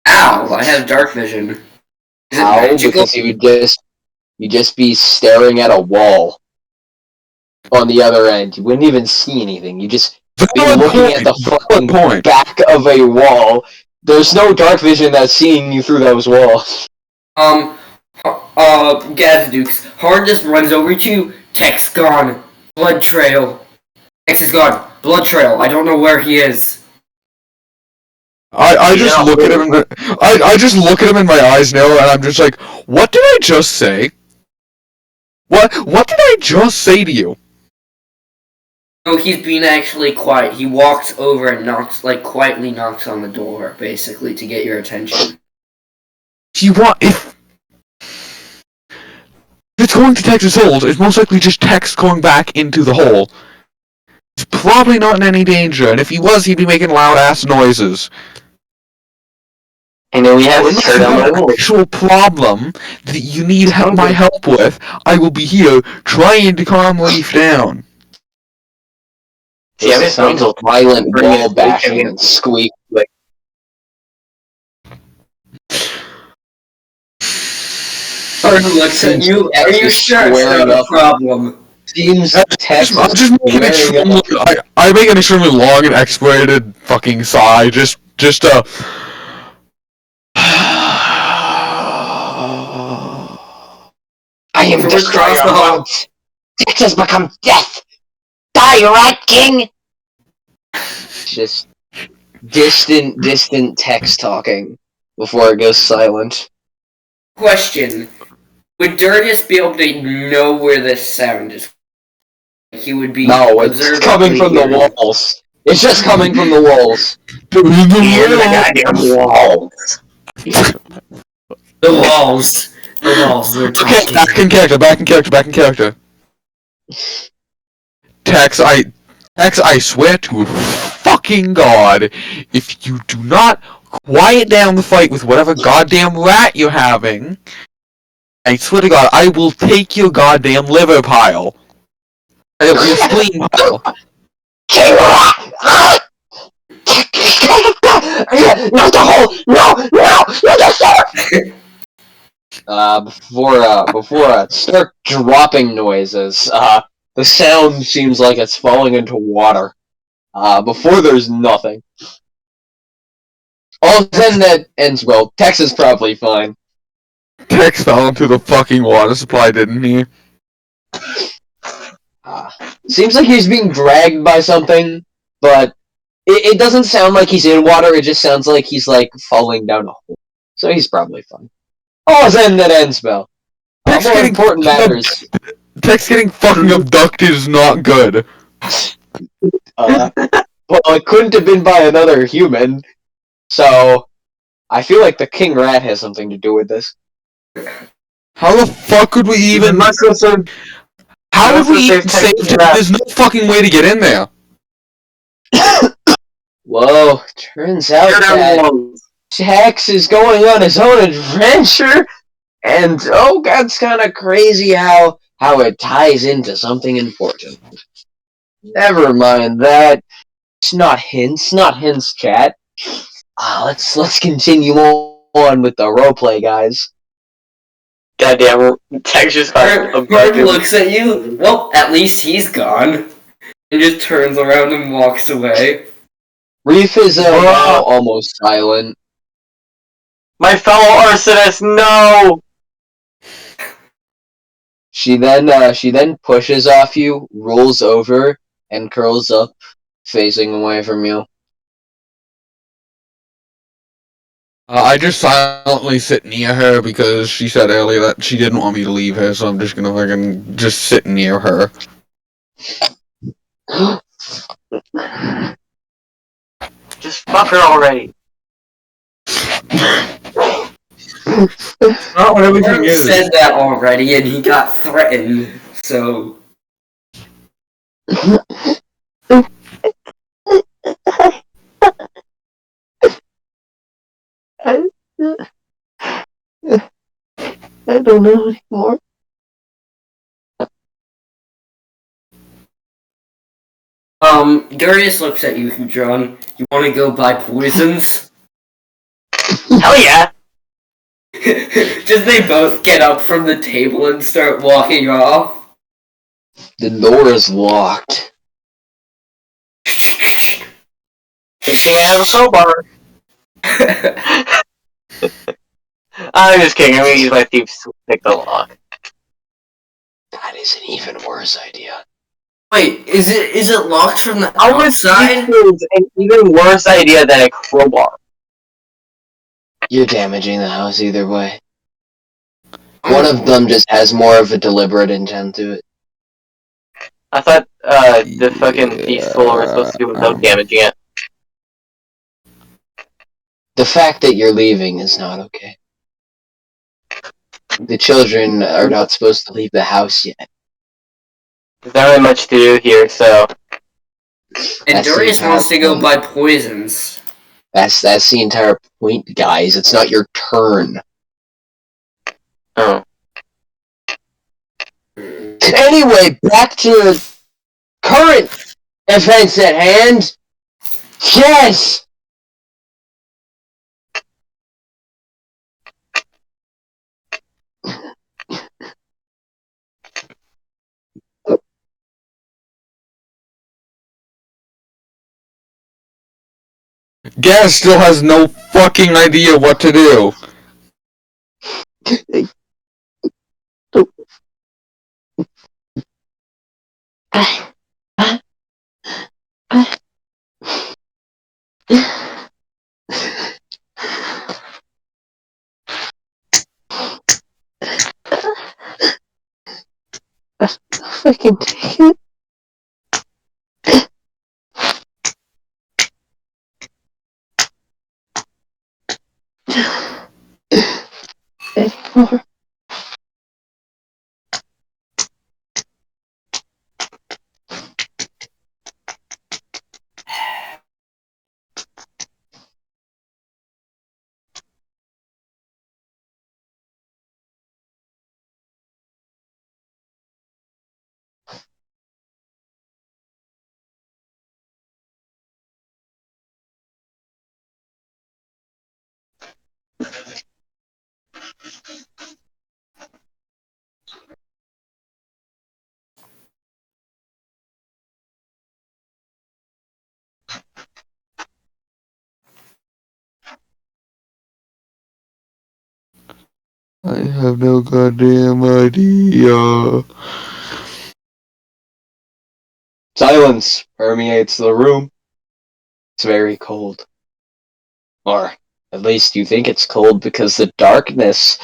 Ow! I have dark vision. Is it How? magical? Because you'd just be staring at a wall. On the other end, you wouldn't even see anything. You just be Valid looking at the point. fucking Valid point. back of a wall. There's no dark vision that's seeing you through those walls. Gadzooks. Hard just runs over to you. Tech's gone. Blood trail. Tex is gone. Blood trail. I don't know where he is. I just look at him. I just look at him in my eyes now, and I'm just like, what did I just say? What did I just say to you? No, he's being actually quiet. He walks over and quietly knocks on the door, basically, to get your attention. If it's going to Tex's holes, it's most likely just Tex going back into the hole. He's probably not in any danger, and if he was, he'd be making loud ass noises. And then we have to Unless tear you down have the an walls. actual problem that you need my help with, I will be here trying to calm Leaf down. Yeah, This sounds like violent wall bashing and squeak. Looks at you. Are you sure it's not a problem? Seems Tex I'm just making an squaring extremely, up. I make an extremely long and exploited fucking sigh, just I am From across the hall. worlds. Tex has become death. Die, Rat King! Just distant Tex talking before it goes silent. Question. Would Darius be able to know where this sound is? He would be. No, it's coming from the walls. It's just coming from the walls. And the goddamn walls. The walls. The walls. They're Okay, talking. back in character. Tex, I swear to fucking God, if you do not quiet down the fight with whatever goddamn rat you're having, I swear to God, I will take your goddamn liver pile. Your spleen pile. Not the hole! No! Not the before I start dropping noises, the sound seems like it's falling into water. Before there's nothing. All then that ends well. Tex is probably fine. Tex fell into the fucking water supply, didn't he? Seems like he's being dragged by something, but it doesn't sound like he's in water, it just sounds like he's like falling down a hole. So he's probably fine. All then that ends well. Tex More getting important matters. Tex getting fucking abducted is not good. Well, it couldn't have been by another human, so I feel like the king rat has something to do with this. How the fuck could we even? How would we even save Tex? There's no fucking way to get in there. Whoa, turns out that Tex is going on his own adventure, and oh god, it's kind of crazy how it ties into something important. Never mind that. It's not hints, chat. Let's continue on with the roleplay, guys. Goddamn, Tex just got Bird looks at you. Well, at least he's gone. And just turns around and walks away. Reef is now almost silent. My fellow arsonist, no! She then pushes off you, rolls over, and curls up, facing away from you. I just silently sit near her because she said earlier that she didn't want me to leave her, so I'm just gonna fucking just sit near her. Just fuck her already. Not what everything Bird is. said that already, and he got threatened. So I don't know anymore. Darius looks at you, Hudron. You want to go buy poisons? Hell yeah! Just they both get up from the table and start walking off. The door is locked. Fixing it out of a crowbar. I'm just kidding. I'm gonna use my thieves to pick the lock. That is an even worse idea. Wait, is it locked from the I would outside? say it's an even worse idea than a crowbar. You're damaging the house either way. One of them just has more of a deliberate intent to it. I thought the fucking thief tool were supposed to do without damaging it. The fact that you're leaving is not okay. The children are not supposed to leave the house yet. There's not really much to do here, so And That's the Darius entire wants to go point. buy poisons. That's the entire point, guys. It's not your turn. oh. Anyway, back to current events at hand. Yes! Gaz still has no fucking idea what to do. Fucking take it. Anymore. I have no goddamn idea. Silence permeates the room. It's very cold. Or at least you think it's cold because the darkness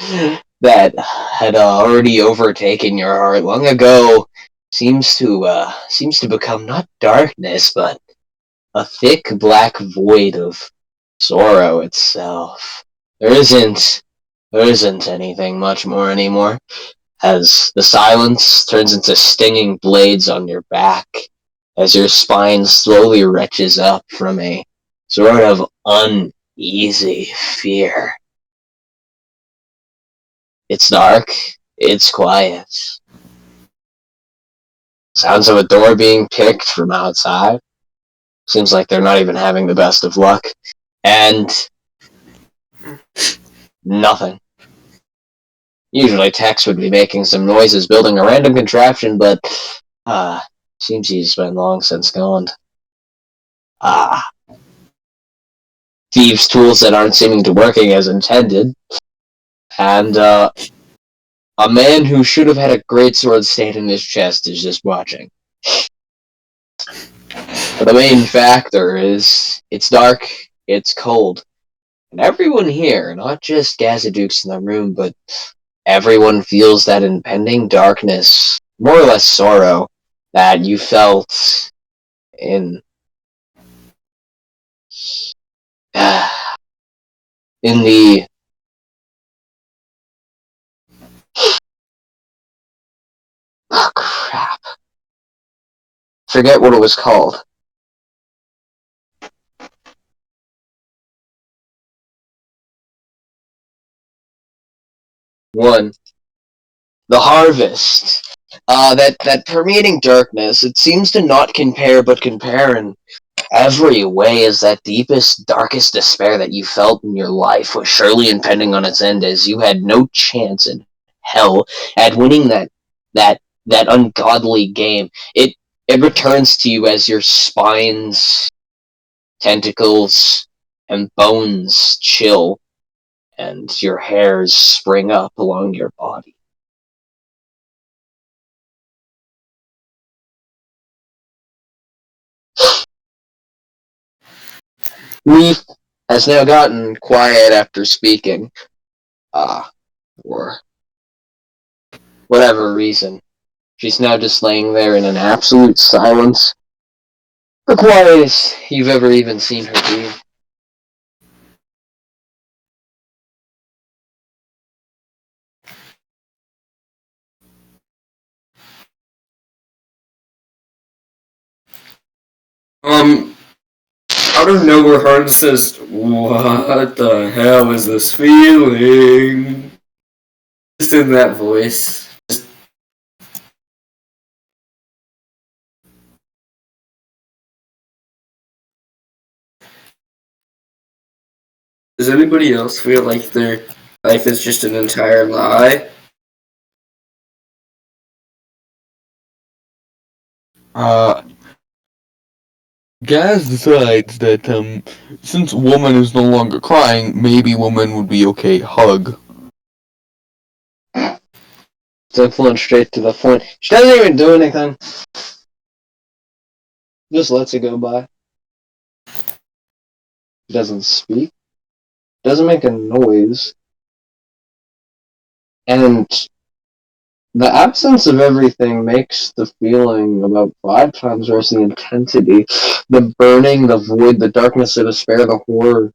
that had already overtaken your heart long ago seems to become not darkness but a thick black void of sorrow itself. There isn't anything much more anymore. As the silence turns into stinging blades on your back, as your spine slowly retches up from a sort of uneasy fear. It's dark, it's quiet. Sounds of a door being kicked from outside. Seems like they're not even having the best of luck. And nothing. Usually Tex would be making some noises building a random contraption, but seems he's been long since gone. Thieves' tools that aren't seeming to working as intended. And a man who should have had a greatsword stand in his chest is just watching. But the main factor is it's dark, it's cold. And everyone here, not just Gazadukes in the room, but everyone feels that impending darkness, more or less sorrow, that you felt in in the oh crap. Forget what it was called. One. The harvest. That permeating darkness, it seems to not compare but compare in every way as that deepest, darkest despair that you felt in your life was surely impending on its end, as you had no chance in hell at winning that ungodly game. It returns to you as your spines, tentacles, and bones chill, and your hairs spring up along your body. Leaf has now gotten quiet after speaking, for whatever reason. She's now just laying there in an absolute silence, the quietest you've ever even seen her be. Out of nowhere, Harden says, "What the hell is this feeling?" Just in that voice. Does anybody else feel like their life is just an entire lie? Gaz decides that, since woman is no longer crying, maybe woman would be okay. Hug. Simple and straight to the point. She doesn't even do anything. Just lets it go by. Doesn't speak. Doesn't make a noise. And the absence of everything makes the feeling about 5 times worse. The intensity, the burning, the void, the darkness, the despair, the horror,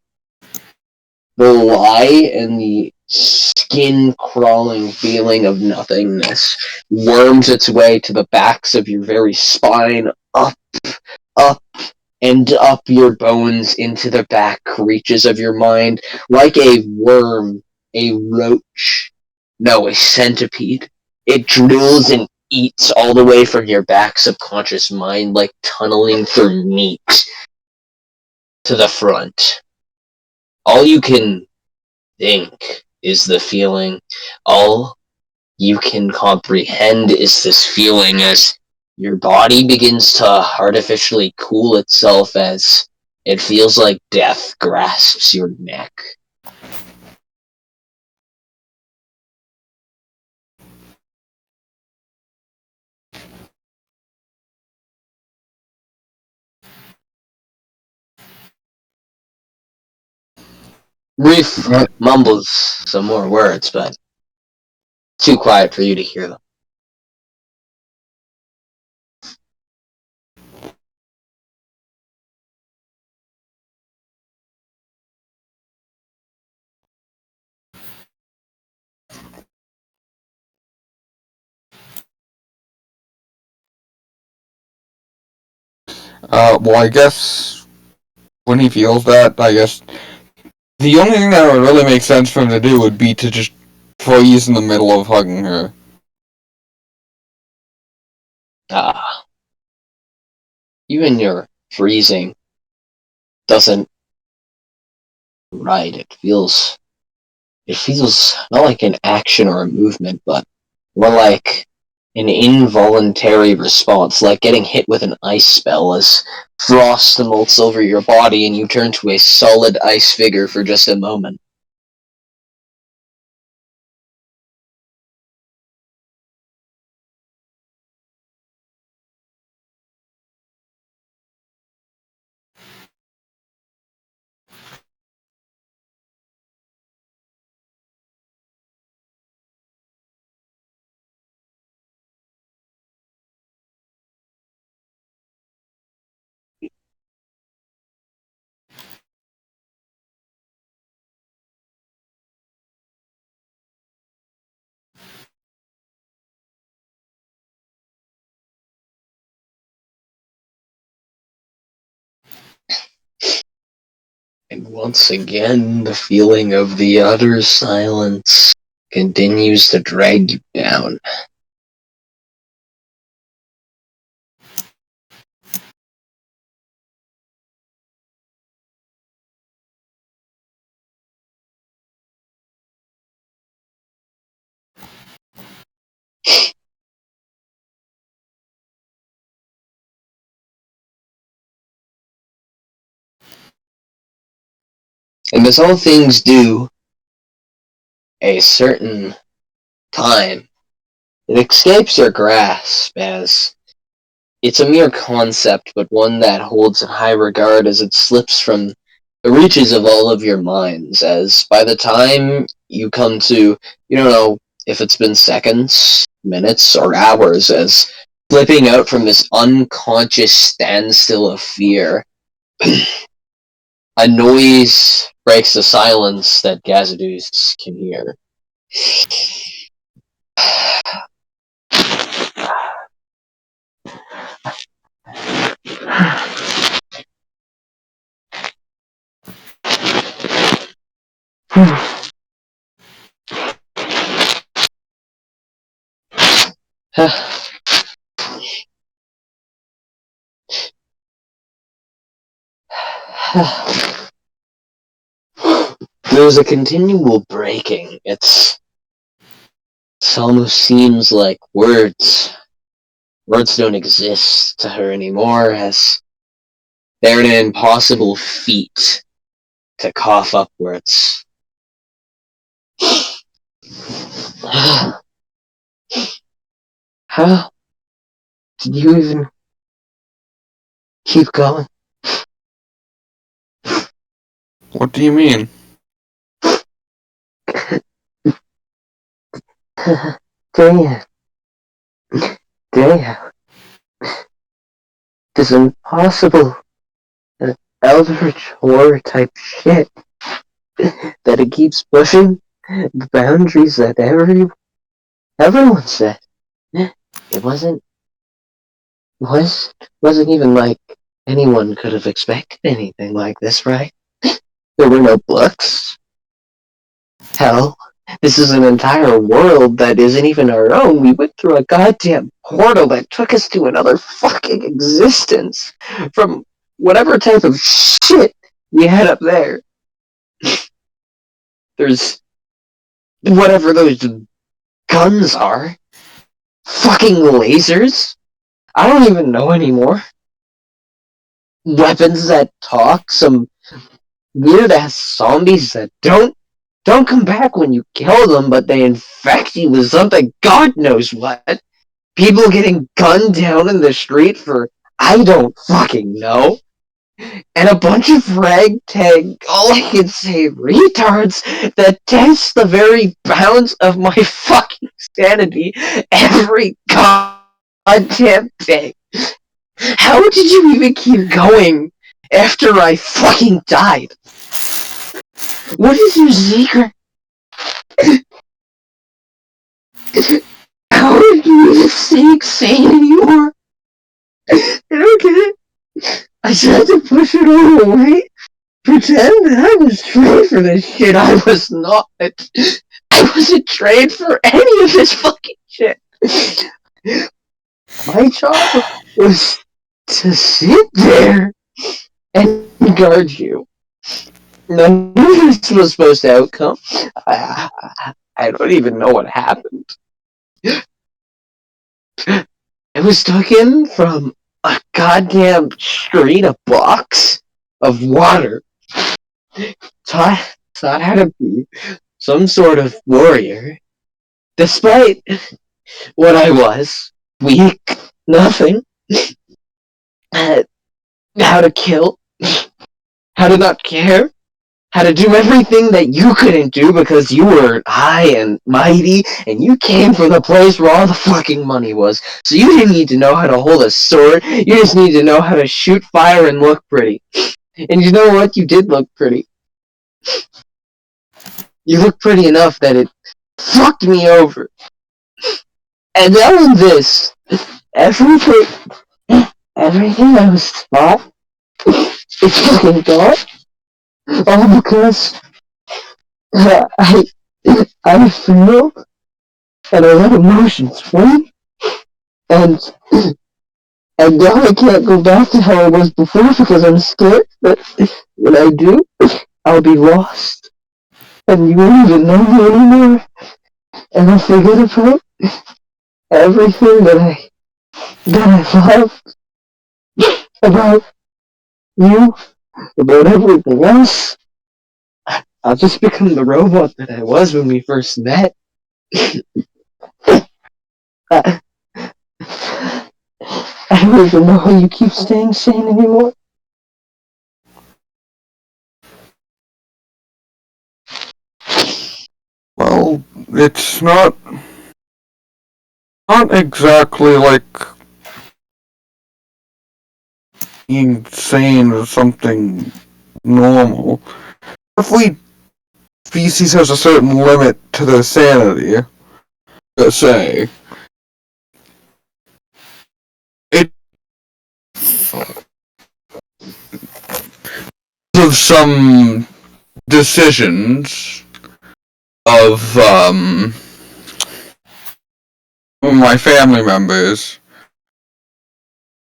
the lie, and the skin-crawling feeling of nothingness worms its way to the backs of your very spine, up, and up your bones into the back reaches of your mind, like a worm, a roach, no, a centipede. It drills and eats all the way from your back subconscious mind, like tunneling through meat to the front. All you can think is the feeling. All you can comprehend is this feeling as your body begins to artificially cool itself, as it feels like death grasps your neck. Reef mumbles some more words, but too quiet for you to hear them. Well, I guess when he feels that, I guess the only thing that would really make sense for him to do would be to just freeze in the middle of hugging her. Even your freezing doesn't right. It feels not like an action or a movement, but more like an involuntary response, like getting hit with an ice spell as frost melts over your body and you turn to a solid ice figure for just a moment. And once again, the feeling of the utter silence continues to drag you down. And as all things do, a certain time, it escapes your grasp as it's a mere concept, but one that holds in high regard as it slips from the reaches of all of your minds, as by the time you come to, you don't know if it's been seconds, minutes, or hours, as slipping out from this unconscious standstill of fear, a noise breaks the silence that Gazadus can hear. There's a continual breaking. It almost seems like words don't exist to her anymore, as they're an impossible feat to cough upwards. How did you even keep going? What do you mean? Damn. This impossible eldritch horror type shit that it keeps pushing the boundaries that everyone said. It wasn't even like anyone could have expected anything like this, right? There were no books. Hell, this is an entire world that isn't even our own. We went through a goddamn portal that took us to another fucking existence from whatever type of shit we had up there. There's whatever those guns are. Fucking lasers? I don't even know anymore. Weapons that talk, some weird ass zombies that don't come back when you kill them, but they infect you with something God knows what. People getting gunned down in the street for I don't fucking know. And a bunch of ragtag, all I can say, retards that test the very bounds of my fucking sanity every goddamn day. How did you even keep going after I fucking died? What is your secret? How did you even stay insane anymore? I don't get it. I tried to push it all away. Pretend that I was trained for this shit. I was not. I wasn't trained for any of this fucking shit. My job was to sit there and guard you. None of this was supposed to outcome. I don't even know what happened. I was taken from a goddamn street, a box of water. Taught how to be some sort of warrior. Despite what I was, weak, nothing. How to kill, how to not care, how to do everything that you couldn't do because you were high and mighty, and you came from the place where all the fucking money was. So you didn't need to know how to hold a sword, you just need to know how to shoot fire and look pretty. And you know what? You did look pretty. You looked pretty enough that it fucked me over. And now in this, everything I was taught, it's fucking gone. All because I failed and I let emotions win, and now I can't go back to how I was before because I'm scared that when I do, I'll be lost, and you won't even know me anymore, and I'll forget about everything that I loved, about you, about everything else, I'll just become the robot that I was when we first met. I don't even know how you keep staying sane anymore. Well, it's not exactly like being sane or something normal. Every species has a certain limit to their sanity, per se. It of some decisions of my family members,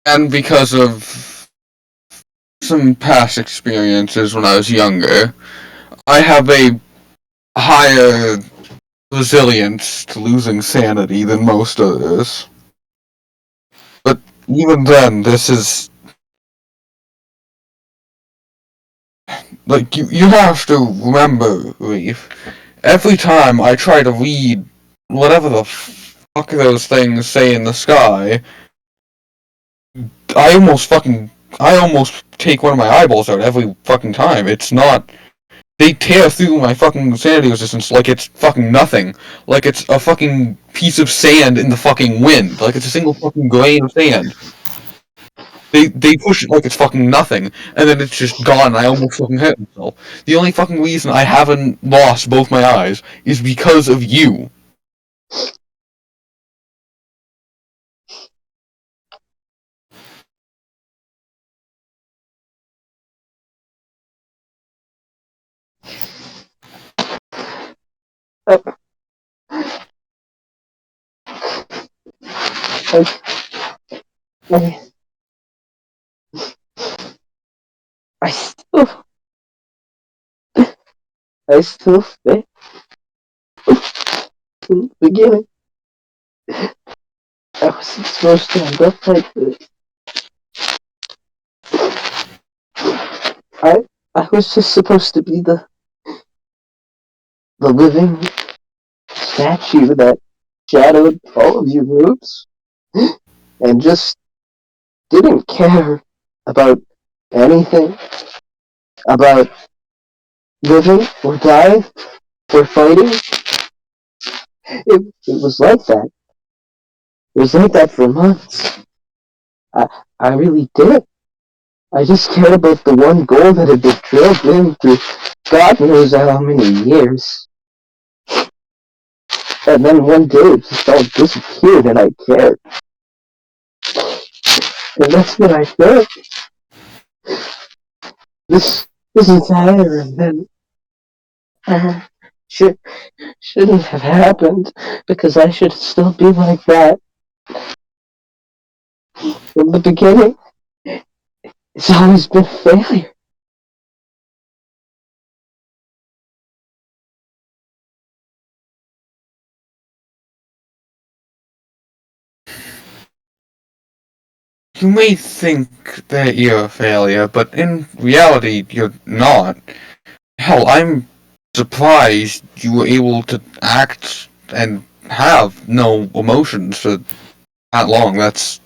and because of some past experiences when I was younger, I have a higher resilience to losing sanity than most others. But even then, this is like you have to remember, Reef. Every time I try to read whatever the fuck those things say in the sky, I almost take one of my eyeballs out every fucking time. It's not. They tear through my fucking sanity resistance like it's fucking nothing. Like it's a fucking piece of sand in the fucking wind. Like it's a single fucking grain of sand. They push it like it's fucking nothing, and then it's just gone, and I almost fucking hurt myself. The only fucking reason I haven't lost both my eyes is because of you. I still, I still think from the beginning I wasn't supposed to end up like this. I, I was just supposed to be the living statue that shadowed all of you groups, and just didn't care about anything, about living or dying or fighting. It was like that. It was like that for months. I, I really did. I just cared about the one goal that had been drilled in through God knows how many years. And then one day it just all disappeared and I cared. And that's what I felt. This entire event shouldn't have happened because I should still be like that. From the beginning, it's always been failure. You may think that you're a failure, but in reality, you're not. Hell, I'm surprised you were able to act and have no emotions for that long. That's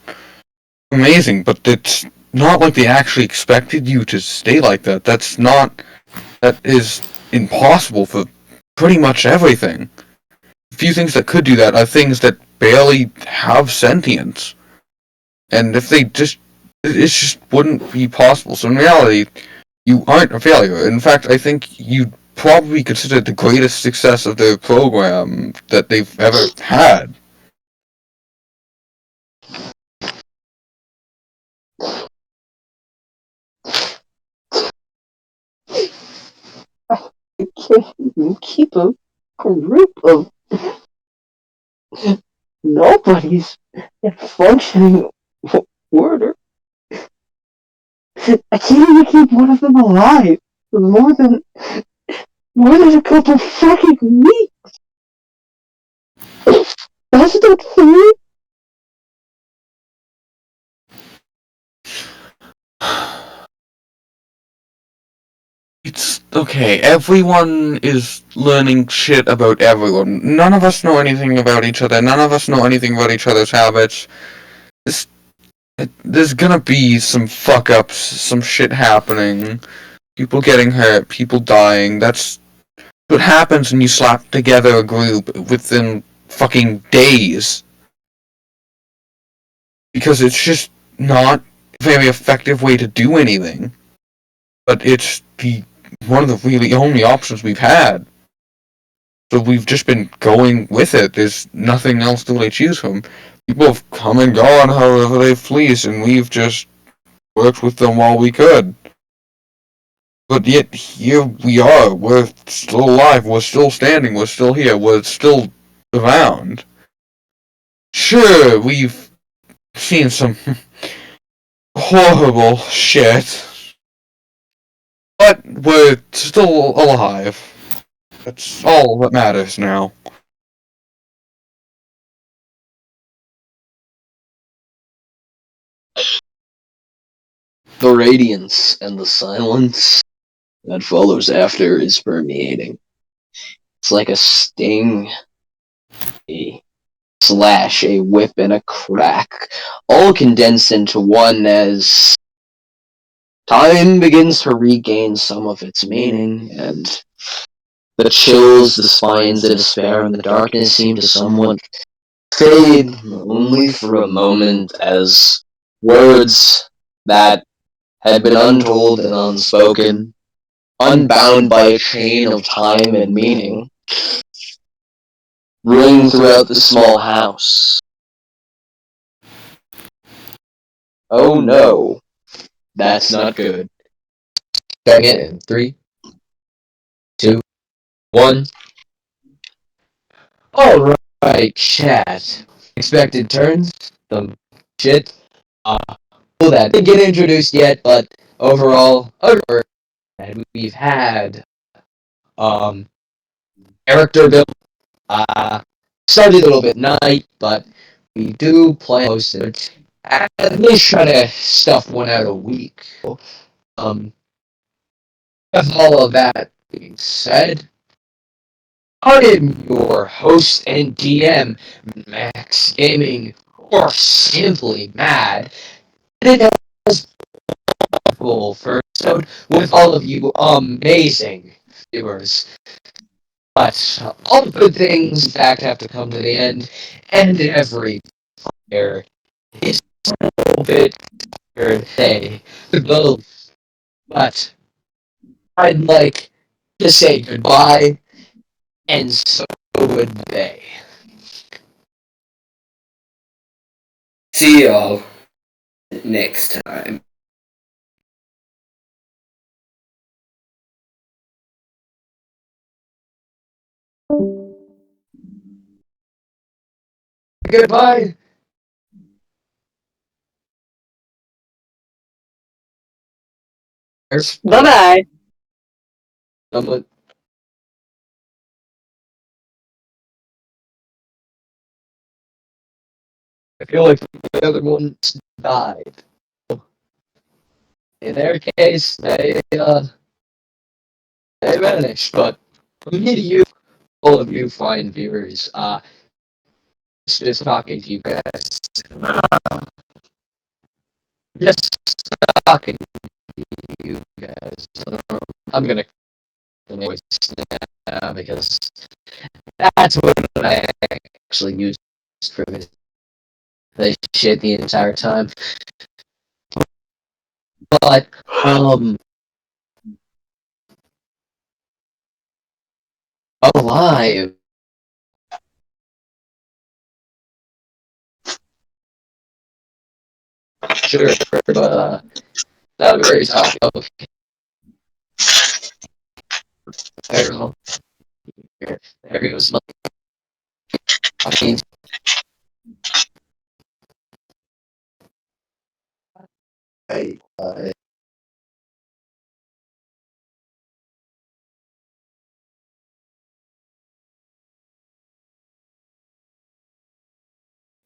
amazing, but it's not like they actually expected you to stay like that. That is impossible for pretty much everything. The few things that could do that are things that barely have sentience. And if they just, it just wouldn't be possible. So in reality, you aren't a failure. In fact, I think you'd probably consider it the greatest success of their program that they've ever had. I can't even keep a group of nobodies in functioning order. I can't even keep one of them alive for more than a couple fucking weeks. That's not fair. It's okay, everyone is learning shit about everyone. None of us know anything about each other. None of us know anything about each other's habits. There's gonna be some fuck-ups, some shit happening. People getting hurt, people dying. That's what happens when you slap together a group within fucking days. Because it's just not a very effective way to do anything. But it's one of the really only options we've had. So we've just been going with it. There's nothing else to really choose from. People have come and gone however they please, and we've just worked with them while we could. But yet, here we are. We're still alive. We're still standing. We're still here. We're still around. Sure, we've seen some horrible shit. But we're still alive. That's all that matters now. The radiance and the silence that follows after is permeating. It's like a sting, a slash, a whip, and a crack, all condensed into one as time begins to regain some of its meaning, and the chills, the spines, the despair, and the darkness seem to somewhat fade, only for a moment, as words that had been untold and unspoken, unbound by a chain of time and meaning, ring throughout the small house. Oh no, that's not good. Check it in 3, 2, 1. Alright, chat. Expected turns, some shit. That didn't get introduced yet, but overall, we've had, character build, started a little bit night, but we do plan to post it. At least try to stuff one out a week. With all of that being said, I am your host and DM, Max Gaming, or simply Mad. And it has been a full first episode with all of you amazing viewers. But all the good things, in fact, have to come to the end, and every player is a little bit they both. But I'd like to say goodbye, and so would they. See y'all next time. Goodbye. Bye-bye. Someone. I feel like the other ones died. In their case, they vanished. But me to you, all of you fine viewers, just talking to you guys. Just talking to you guys. I'm gonna voice now because that's what I actually used for this shit the entire time. But alive. Sure, but not a very topic. There goes. I mean,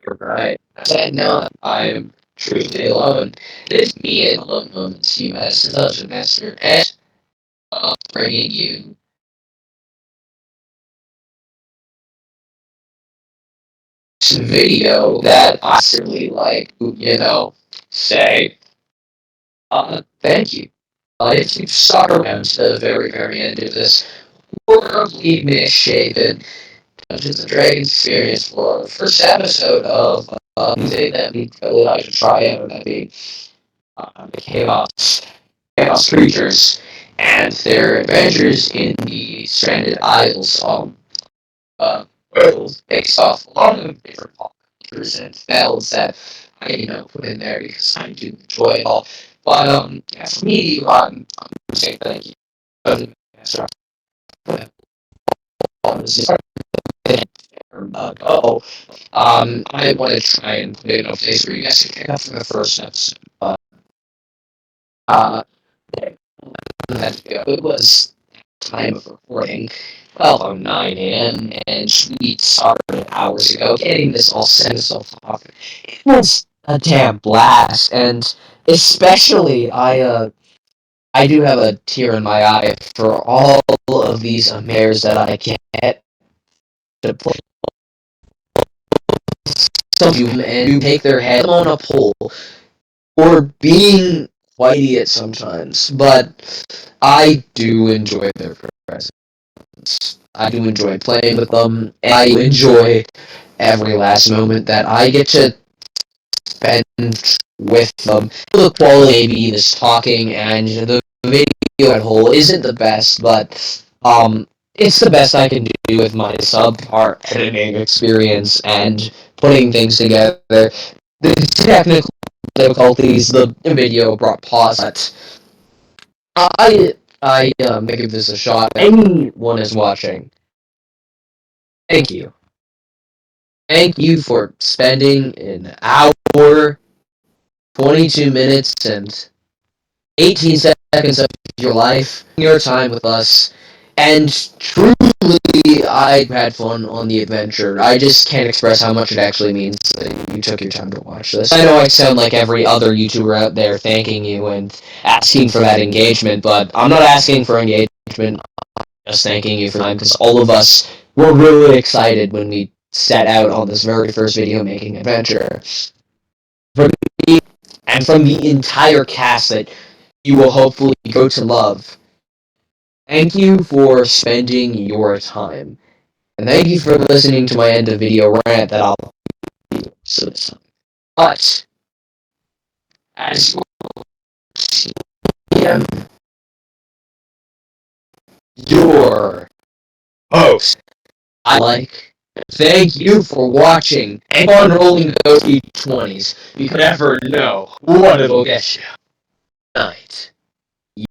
you're right. I said no. I'm truly alone. It is me alone moments you as such a master. And bringing you some video that I certainly like, say, thank you. If you stuck around to the very, very end of this horribly misshapen Dungeons and Dragons experience for the first episode of anything that we really like to try out, that being the Chaos Creatures and their adventures in the Stranded Isles world, based off a lot of different pop cultures and spells that I put in there because I do enjoy it all. But for me, I'm saying thank you. I want to try and put in a place where you guys can pick up from the first episode. But it was time of recording 12:09 a.m. and we started hours ago getting this all set so off. It was a damn blast, and especially I do have a tear in my eye for all of these mares that I get to play. Some of you and you take their head on a pole, or being quite idiot sometimes, but I do enjoy their presence. I do enjoy playing with them, and I enjoy every last moment that I get to spend with them. The quality maybe this talking and the video at whole isn't the best, but it's the best I can do with my subpar editing experience and putting things together. The technical difficulties, the video brought pause, but I give this a shot. Anyone is watching, thank you. Thank you for spending an hour, 22 minutes, and 18 seconds of your life, your time with us, and truly, I had fun on the adventure. I just can't express how much it actually means that you took your time to watch this. I know I sound like every other YouTuber out there thanking you and asking for that engagement, but I'm not asking for engagement, I'm just thanking you for time, because all of us were really excited when we set out on this very first video making adventure. From me, and from the entire cast that you will hopefully grow to love, thank you for spending your time. And thank you for listening to my end of video rant that I'll do so this time. But, as you see, your host, I like. Thank you for watching and on rolling those D20s. You could never know what it'll get you. Night.